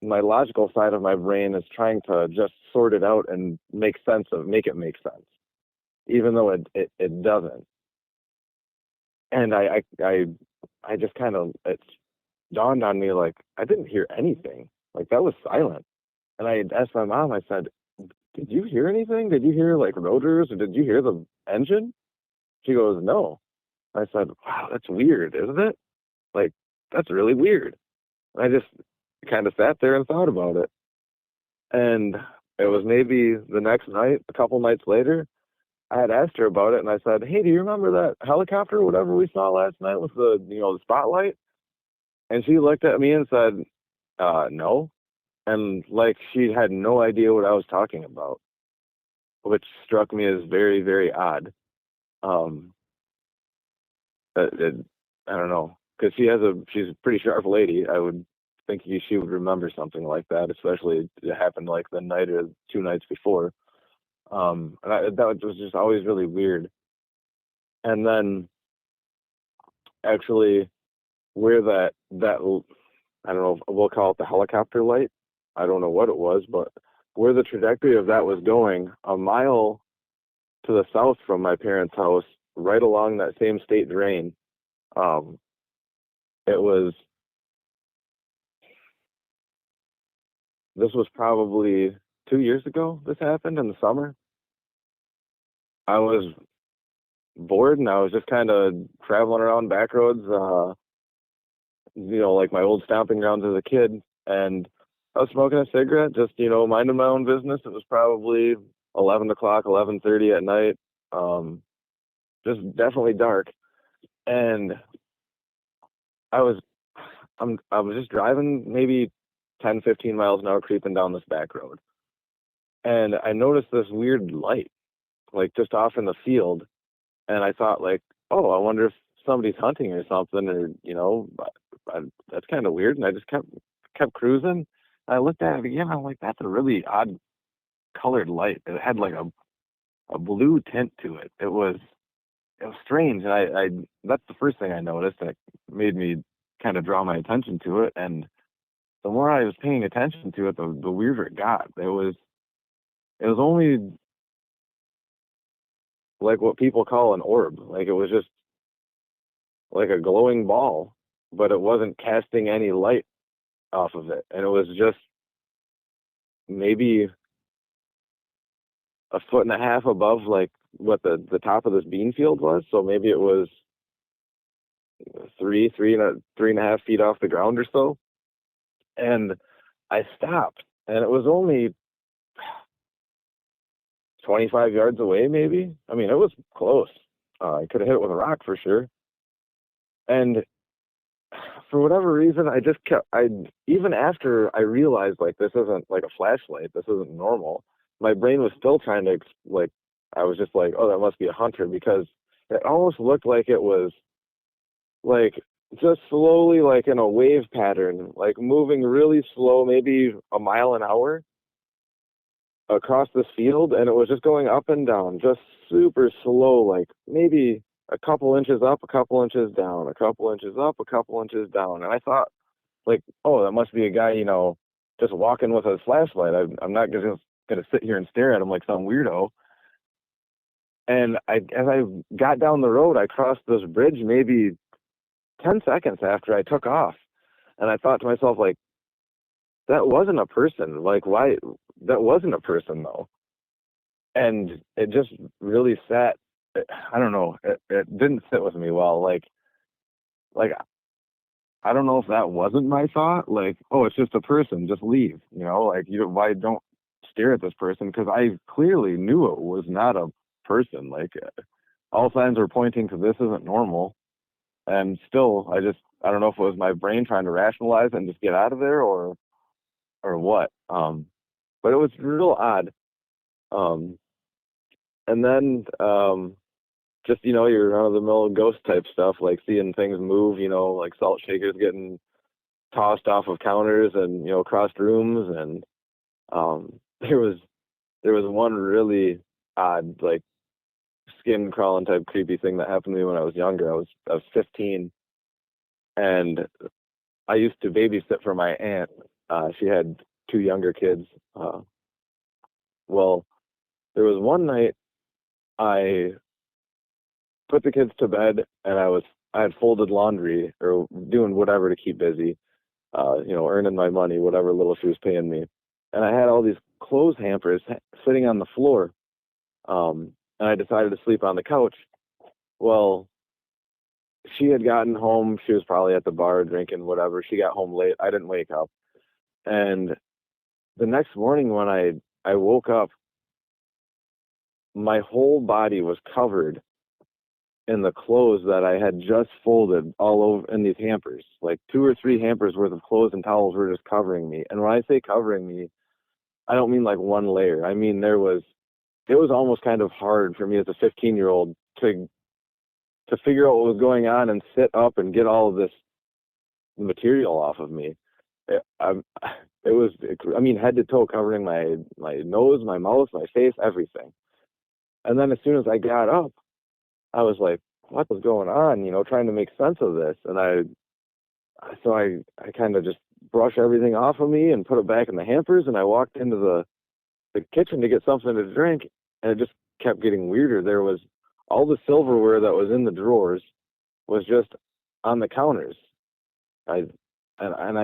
my logical side of my brain is trying to just sort it out and make it make sense, even though it doesn't. And I just kind of, it's dawned on me, like, I didn't hear anything. Like, that was silent. And I asked my mom, I said, did you hear anything? Did you hear like rotors, or did you hear the engine? She goes, no. I said, wow, that's weird, isn't it? Like, that's really weird. And I just kind of sat there and thought about it. And it was maybe the next night, a couple nights later, I had asked her about it, and I said, hey, do you remember that helicopter or whatever we saw last night with the spotlight? And she looked at me and said, no. And like she had no idea what I was talking about, which struck me as very, very odd. I don't know, because she's a pretty sharp lady. I would think she would remember something like that, especially it happened like the night or 2 nights before. And that was just always really weird. And then actually, where that I don't know, we'll call it the helicopter light. I don't know what it was, but where the trajectory of that was going, a mile to the south from my parents' house, right along that same state drain, this was probably 2 years ago. This happened in the summer. I was bored and I was just kind of traveling around back roads, like my old stomping grounds as a kid. And I was smoking a cigarette, just, minding my own business. It was probably 11 o'clock, 11:30 at night. Just definitely dark. And I was just driving maybe 10, 15 miles an hour, creeping down this back road. And I noticed this weird light, like just off in the field. And I thought, like, oh, I wonder if somebody's hunting or something, or, that's kind of weird. And I just kept cruising. I looked at it again. I'm like, that's a really odd colored light. It had like a blue tint to it. It was strange. And I that's the first thing I noticed that made me kind of draw my attention to it. And the more I was paying attention to it, the weirder it got. It was only like what people call an orb. Like, it was just like a glowing ball, but it wasn't casting any light off of it. And it was just maybe a foot and a half above like what the top of this bean field was. So maybe it was three and a half feet off the ground or so. And I stopped, and it was only 25 yards away, maybe. I mean, it was close. I could have hit it with a rock for sure. And for whatever reason, even after I realized, like, this isn't like a flashlight, this isn't normal, my brain was still trying to, I was just like, oh, that must be a hunter, because it almost looked like it was like just slowly, like in a wave pattern, like moving really slow, maybe a mile an hour across this field. And it was just going up and down, just super slow, like maybe a couple inches up, a couple inches down, a couple inches up, a couple inches down. And I thought, like, oh, that must be a guy, just walking with a flashlight. I'm not going to sit here and stare at him like some weirdo. And as I got down the road, I crossed this bridge maybe 10 seconds after I took off. And I thought to myself, like, that wasn't a person. Like, why? That wasn't a person, though. And it just really sat, I don't know, it didn't sit with me well. Like, like, I don't know if that wasn't my thought. Like, oh, it's just a person, just leave. Like, why don't stare at this person? Because I clearly knew it was not a person. Like, all signs were pointing to this isn't normal. And still, I don't know if it was my brain trying to rationalize and just get out of there, or what. But it was real odd. Um, and then, just, your run-of-the-mill ghost type stuff, like seeing things move, like salt shakers getting tossed off of counters and, across rooms. And there was one really odd, like, skin crawling type creepy thing that happened to me when I was younger. I was 15, and I used to babysit for my aunt. She had two younger kids. Well, there was one night I put the kids to bed, and I had folded laundry or doing whatever to keep busy, earning my money, whatever little she was paying me. And I had all these clothes hampers sitting on the floor. And I decided to sleep on the couch. Well, she had gotten home. She was probably at the bar drinking, whatever. She got home late. I didn't wake up. And the next morning when I woke up, my whole body was covered in the clothes that I had just folded all over in these hampers. Like 2 or 3 hampers worth of clothes and towels were just covering me. And when I say covering me, I don't mean like one layer. I mean, it was almost kind of hard for me as a 15-year-old to figure out what was going on and sit up and get all of this material off of me. It was, head to toe, covering my nose, my mouth, my face, everything. And then as soon as I got up, I was like, what was going on? Trying to make sense of this. And I kind of just brushed everything off of me and put it back in the hampers. And I walked into the kitchen to get something to drink. And it just kept getting weirder. There was all the silverware that was in the drawers was just on the counters. I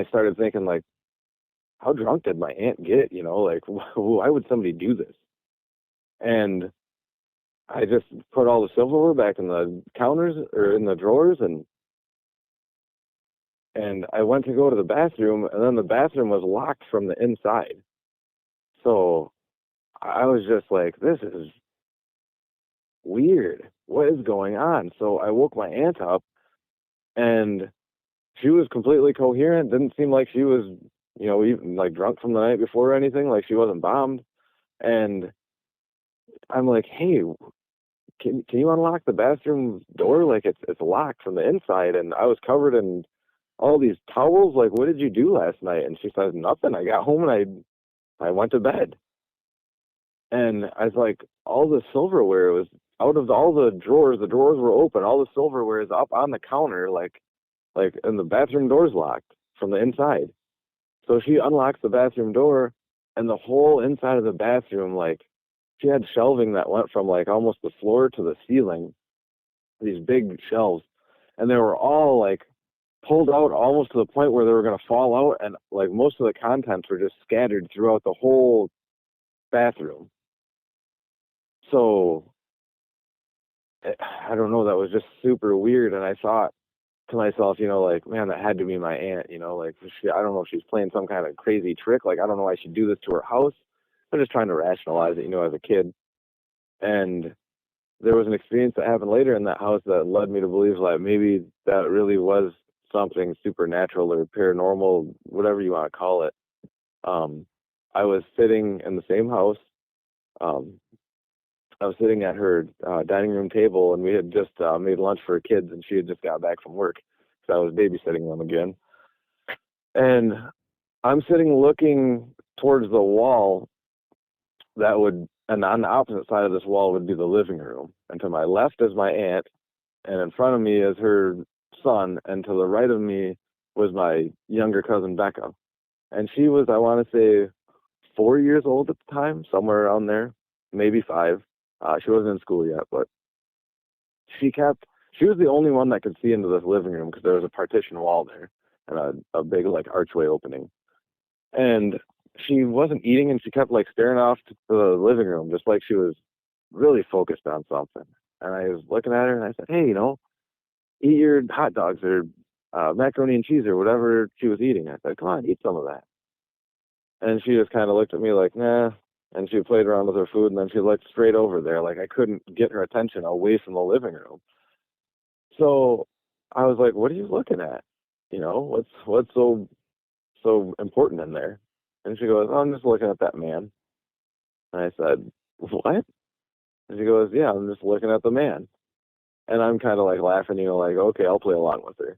started thinking, like, how drunk did my aunt get? Like, why would somebody do this? And I just put all the silverware back in the counters or in the drawers, and I went to go to the bathroom, and then the bathroom was locked from the inside. So I was just like, this is weird. What is going on? So I woke my aunt up, and she was completely coherent. Didn't seem like she was, even like drunk from the night before or anything, like she wasn't bombed. And I'm like, hey, can you unlock the bathroom door? Like it's locked from the inside, and I was covered in all these towels. Like, what did you do last night? And she says, nothing. I got home and I went to bed. And I was like, all the silverware was out of all the drawers. The drawers were open. All the silverware is up on the counter, and the bathroom door's locked from the inside. So she unlocks the bathroom door, and the whole inside of the bathroom, like, she had shelving that went from like almost the floor to the ceiling, these big shelves, and they were all like pulled out almost to the point where they were going to fall out, and like most of the contents were just scattered throughout the whole bathroom. So I don't know, that was just super weird. And I thought to myself, like, man, that had to be my aunt, like, I don't know if she's playing some kind of crazy trick. Like, I don't know why she'd do this to her house. I'm just trying to rationalize it, as a kid. And there was an experience that happened later in that house that led me to believe, like, maybe that really was something supernatural or paranormal, whatever you want to call it. I was sitting in the same house. I was sitting at her dining room table, and we had just made lunch for her kids, and she had just got back from work, so I was babysitting them again. And I'm sitting looking towards the wall and on the opposite side of this wall would be the living room. And to my left is my aunt, and in front of me is her son, and to the right of me was my younger cousin, Becca. And she was, I want to say, 4 years old at the time, somewhere around there, maybe 5. She wasn't in school yet, but she was the only one that could see into this living room because there was a partition wall there and a big, like, archway opening. And she wasn't eating, and she kept, like, staring off to the living room, just like she was really focused on something. And I was looking at her, and I said, hey, eat your hot dogs or macaroni and cheese or whatever she was eating. I said, come on, eat some of that. And she just kind of looked at me like, nah. And she played around with her food, and then she looked straight over there. Like I couldn't get her attention away from the living room. So I was like, what are you looking at? You know, what's so important in there? And she goes, oh, I'm just looking at that man. And I said, what? And she goes, yeah, I'm just looking at the man. And I'm kind of like laughing, like, okay, I'll play along with her.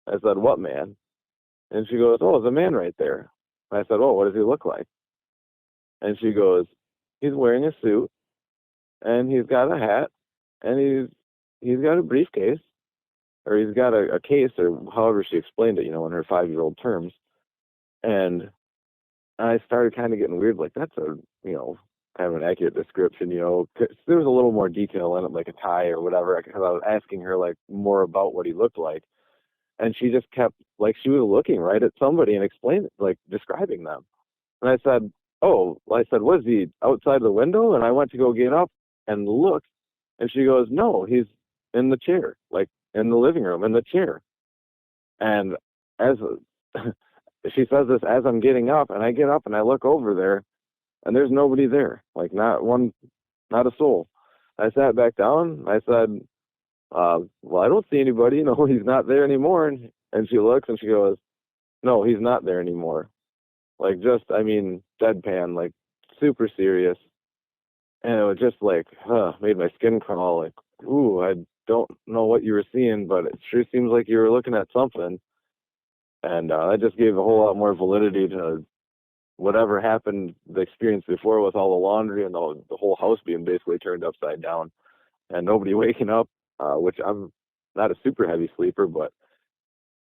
I said, what man? And she goes, oh, there's a man right there. And I said, oh, what does he look like? And she goes, he's wearing a suit, and he's got a hat, and he's got a briefcase, or he's got a case, or however she explained it, in her 5-year-old terms. And I started kind of getting weird, like that's a, kind of an accurate description, 'cause there was a little more detail in it, like a tie or whatever, because I was asking her like more about what he looked like. And she just kept, like, she was looking right at somebody and explaining, like, describing them. And I said, oh, I said, was he outside the window? And I went to go get up and look. And she goes, no, he's in the chair, like in the living room, in the chair. And as she says this as I'm getting up, and I get up and I look over there, and there's nobody there, like not a soul. I sat back down. I said, well, I don't see anybody. No, he's not there anymore. And she looks and she goes, no, he's not there anymore. Like, just, deadpan, like super serious. And it was just like, made my skin crawl. Like, ooh, I don't know what you were seeing, but it sure seems like you were looking at something. And that just gave a whole lot more validity to whatever happened, the experience before with all the laundry and the whole house being basically turned upside down and nobody waking up, which I'm not a super heavy sleeper, but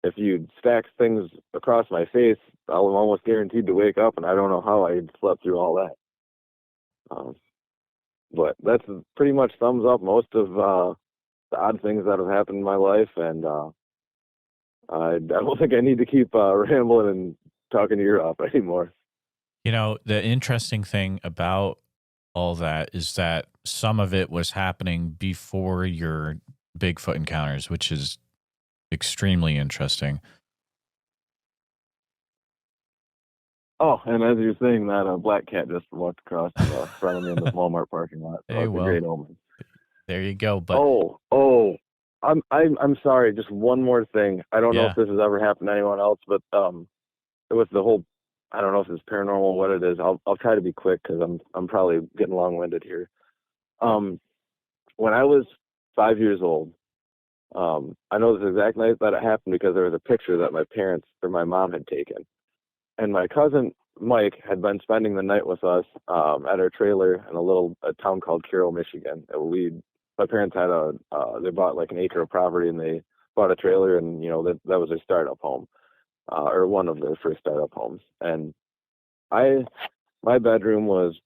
if you stack things across my face, I'm almost guaranteed to wake up, and I don't know how I slept through all that. But that's pretty much sums up most of the odd things that have happened in my life, and I don't think I need to keep rambling and talking to your up anymore. The interesting thing about all that is that some of it was happening before your Bigfoot encounters, which is extremely interesting. Oh, and as you're saying that, a black cat just walked across in front of me in the Walmart parking lot. So Hey, it's a great omen. There you go. But I'm sorry. Just one more thing. I don't know if this has ever happened to anyone else, but it was the whole. I don't know if it's paranormal, what it is. I'll try to be quick because I'm probably getting long-winded here. When I was 5 years old, I know this exact night that it happened because there was a picture that my parents or my mom had taken. And my cousin Mike had been spending the night with us at our trailer in a town called Carroll, Michigan. My parents had they bought like an acre of property, and they bought a trailer, and that was their startup home, or one of their first startup homes. And my bedroom was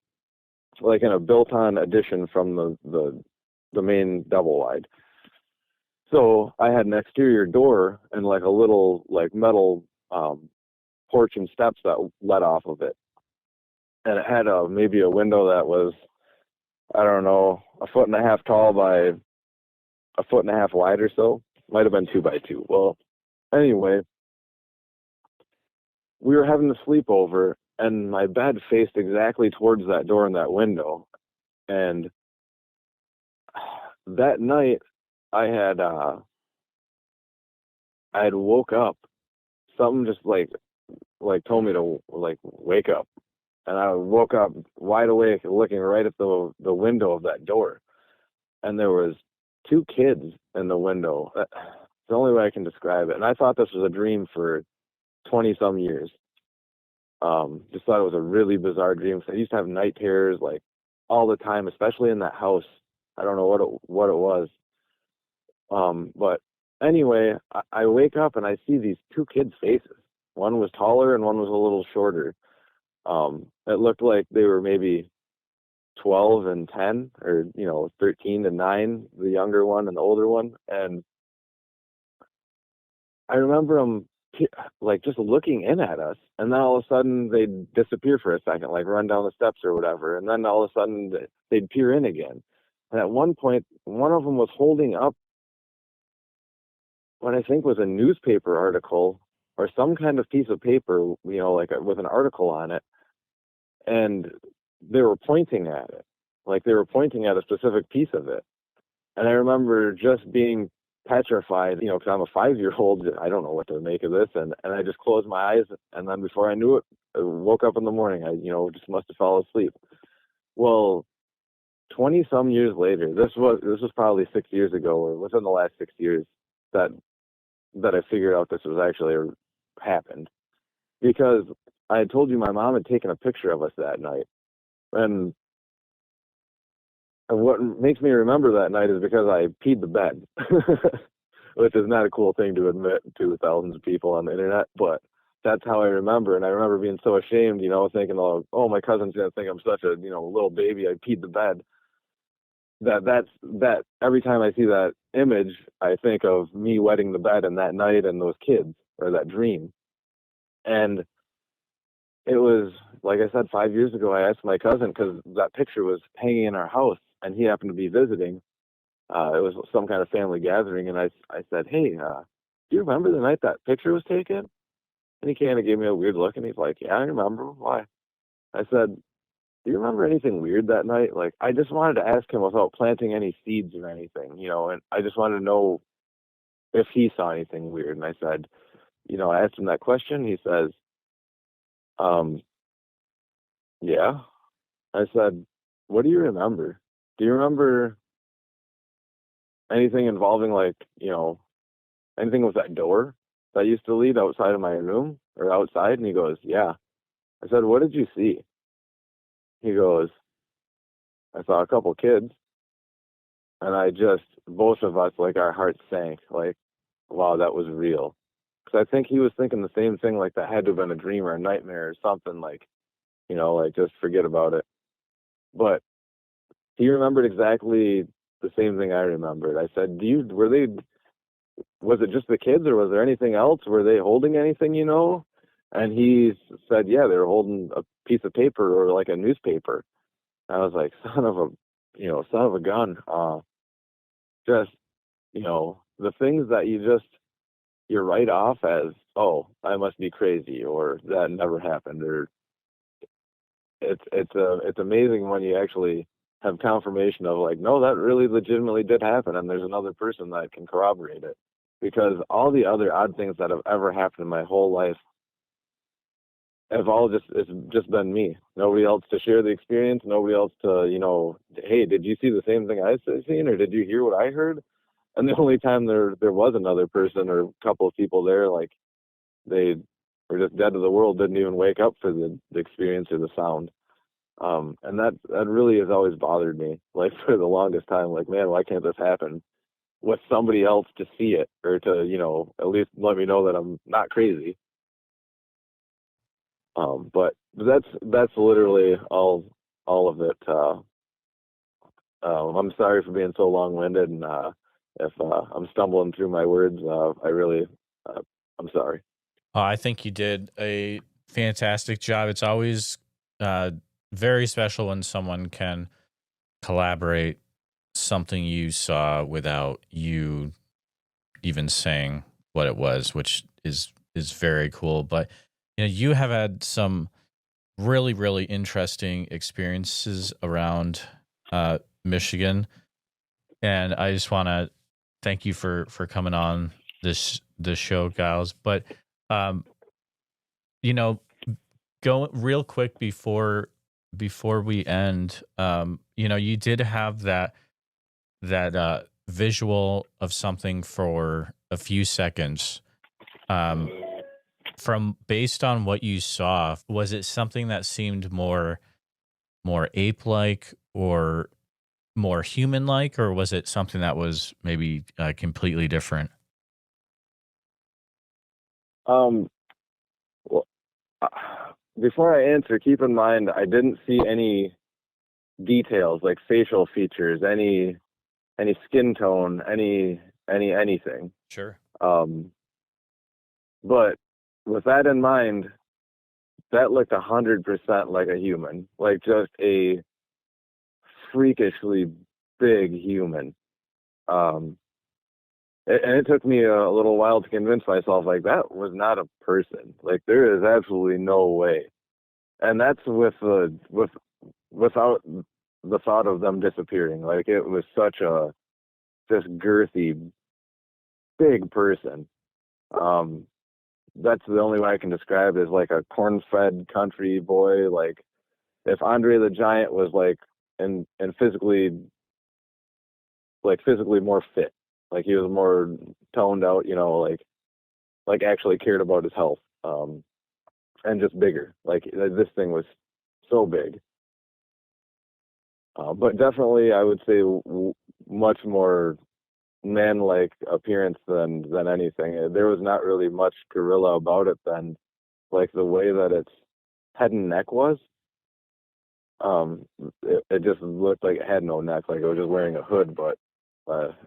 like in a built-on addition from the main double wide. So I had an exterior door and like a little like metal porch and steps that led off of it. And it had maybe a window that was, I don't know, 1.5 feet tall by 1.5 feet wide or so. Might have been 2 by 2. Well, anyway, we were having a sleepover, and my bed faced exactly towards that door and that window. And that night, I had woke up. Something just like told me to like wake up, and I woke up wide awake, looking right at the window of that door, and there was 2 kids in the window. That's the only way I can describe it. And I thought this was a dream for 20 some years. Just thought it was a really bizarre dream. So I used to have night terrors like all the time, especially in that house. I don't know what it was. But anyway, I wake up and I see these 2 kids' faces. One was taller and one was a little shorter. It looked like they were maybe 12 and 10, or 13 and 9, the younger one and the older one. And I remember them like just looking in at us, and then all of a sudden they'd disappear for a second, like run down the steps or whatever, and then all of a sudden they'd peer in again. And at one point, one of them was holding up what I think was a newspaper article or some kind of piece of paper, like with an article on it, and they were pointing at it, like they were pointing at a specific piece of it. And I remember just being petrified, because I'm a 5-year-old. I don't know what to make of this. And I just closed my eyes. And then before I knew it, I woke up in the morning. I, just must have fallen asleep. Well, 20 some years later, this was probably 6 years ago, or within the last 6 years, that I figured out this was actually happened, because I had told you my mom had taken a picture of us that night. And what makes me remember that night is because I peed the bed, which is not a cool thing to admit to thousands of people on the internet, but that's how I remember. And I remember being so ashamed, thinking, oh, my cousin's going to think I'm such a, little baby. I peed the bed. That every time I see that image, I think of me wetting the bed and that night and those kids, or that dream. And it was, like I said, 5 years ago, I asked my cousin, because that picture was hanging in our house and he happened to be visiting. It was some kind of family gathering. And I said, hey, do you remember the night that picture was taken? And he kind of gave me a weird look and he's like, yeah, I remember. Why? I said, do you remember anything weird that night? Like, I just wanted to ask him without planting any seeds or anything, and I just wanted to know if he saw anything weird. And I said, I asked him that question. He says, yeah. I said, what do you remember? Do you remember anything involving, like, anything with that door that used to lead outside of my room or outside? And he goes, yeah. I said, what did you see? He goes, I saw a couple kids. And both of us, like, our hearts sank, like, wow, that was real. Because I think he was thinking the same thing, like that had to have been a dream or a nightmare or something, like, like, just forget about it. But he remembered exactly the same thing I remembered. I said, was it just the kids or was there anything else? Were they holding anything, And he said, yeah, they were holding a piece of paper or like a newspaper. I was like, son of a gun. Just, the things that you write off as, oh, I must be crazy, or that never happened, or it's amazing when you actually have confirmation of, like, no, that really legitimately did happen, and there's another person that can corroborate it. Because all the other odd things that have ever happened in my whole life have all it's just been me. Nobody else to share the experience, nobody else to, hey, did you see the same thing I seen, or did you hear what I heard? And the only time there was another person or a couple of people there, like, they were just dead to the world, didn't even wake up for the experience or the sound. And that really has always bothered me, like, for the longest time. Like, man, why can't this happen with somebody else to see it, or to, at least let me know that I'm not crazy. But that's literally all of it. I'm sorry for being so long-winded, and if I'm stumbling through my words, I'm sorry. I think you did a fantastic job. It's always very special when someone can collaborate something you saw without you even saying what it was, which is very cool. But you have had some really, really interesting experiences around Michigan, and I just want to thank you for coming on this show, Giles. But go real quick before we end. You did have that visual of something for a few seconds. From based on what you saw, was it something that seemed more ape-like or more human-like, or was it something that was maybe completely different? Well, before I answer, keep in mind I didn't see any details like facial features, any skin tone, anything. Sure. But with that in mind, that looked 100% like a human, like just a freakishly big human. and it took me a little while to convince myself, like, that was not a person. Like, there is absolutely no way. And that's without the thought of them disappearing. Like, it was such a just girthy, big person. That's the only way I can describe it, is like a corn-fed country boy. Like, if Andre the Giant was like, and physically more fit, like he was more toned out, you know, like actually cared about his health, and just bigger. Like, this thing was so big. But definitely, I would say much more man-like appearance than anything. There was not really much gorilla about it than like the way that its head and neck was. It just looked like it had no neck, like it was just wearing a hood, but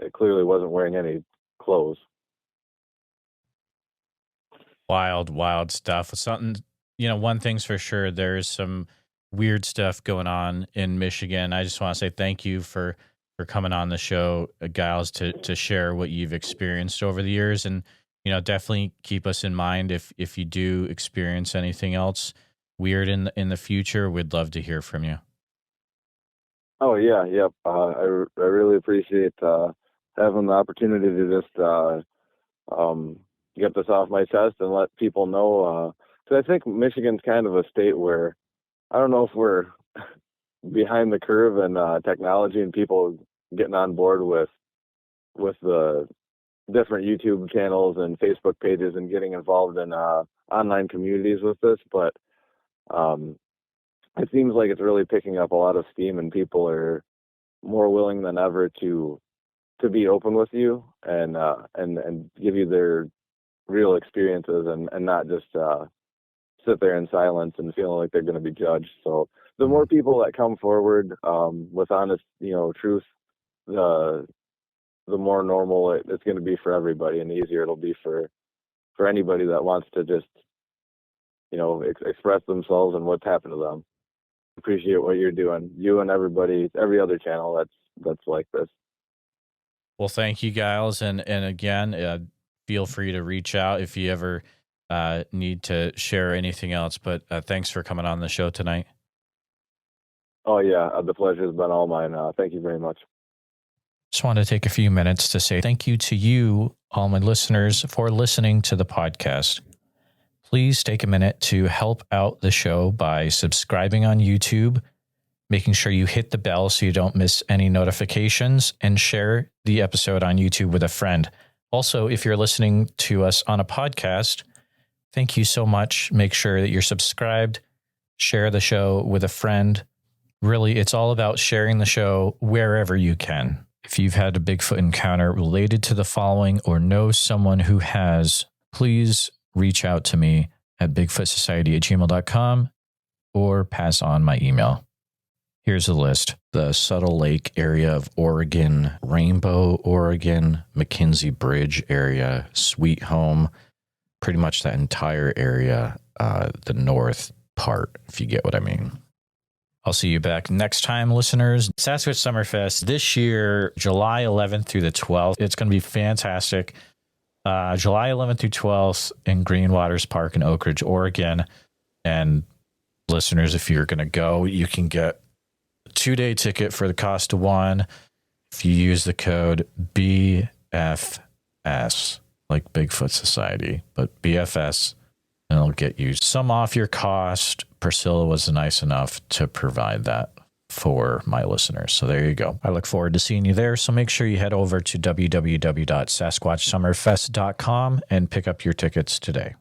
it clearly wasn't wearing any clothes. Wild stuff. Something, you know, one thing's for sure, there's some weird stuff going on in Michigan. I just want to say thank you for coming on the show, Giles, to share what you've experienced over the years. And, you know, definitely keep us in mind if you do experience anything else weird in the future. We'd love to hear from you. Oh yeah, yep. I really appreciate having the opportunity to just get this off my chest and let people know. Because I think Michigan's kind of a state where I don't know if we're behind the curve in technology and people getting on board with the different YouTube channels and Facebook pages and getting involved in online communities with this, but it seems like it's really picking up a lot of steam, and people are more willing than ever to be open with you and give you their real experiences and not just sit there in silence and feeling like they're going to be judged. So the more people that come forward with honest, you know, truth, the more normal it's going to be for everybody, and the easier it'll be for anybody that wants to just, you know, express themselves and what's happened to them. Appreciate what you're doing, you and every other channel that's like this. Well, thank you, Giles, and again, feel free to reach out if you ever need to share anything else. But thanks for coming on the show tonight. Oh yeah, the pleasure has been all mine. Thank you very much. Just want to take a few minutes to say thank you to you, all my listeners, for listening to the podcast. Please take a minute to help out the show by subscribing on YouTube, making sure you hit the bell so you don't miss any notifications, and share the episode on YouTube with a friend. Also, if you're listening to us on a podcast, thank you so much. Make sure that you're subscribed, share the show with a friend. Really, it's all about sharing the show wherever you can. If you've had a Bigfoot encounter related to the following or know someone who has, please reach out to me at bigfootsociety@gmail.com or pass on my email. Here's a list: the Subtle Lake area of Oregon, Rainbow, Oregon, McKinsey Bridge area, Sweet Home, pretty much that entire area, the north part, if you get what I mean. I'll see you back next time, listeners. Sasquatch Summerfest this year, July 11th through the 12th. It's going to be fantastic. July 11th through 12th in Green Waters Park in Oak Ridge, Oregon. And listeners, if you're going to go, you can get a 2-day ticket for the cost of one if you use the code BFS, like Bigfoot Society, but BFS, and it'll get you some off your cost. Priscilla was nice enough to provide that for my listeners. So there you go. I look forward to seeing you there. So make sure you head over to www.sasquatchsummerfest.com and pick up your tickets today.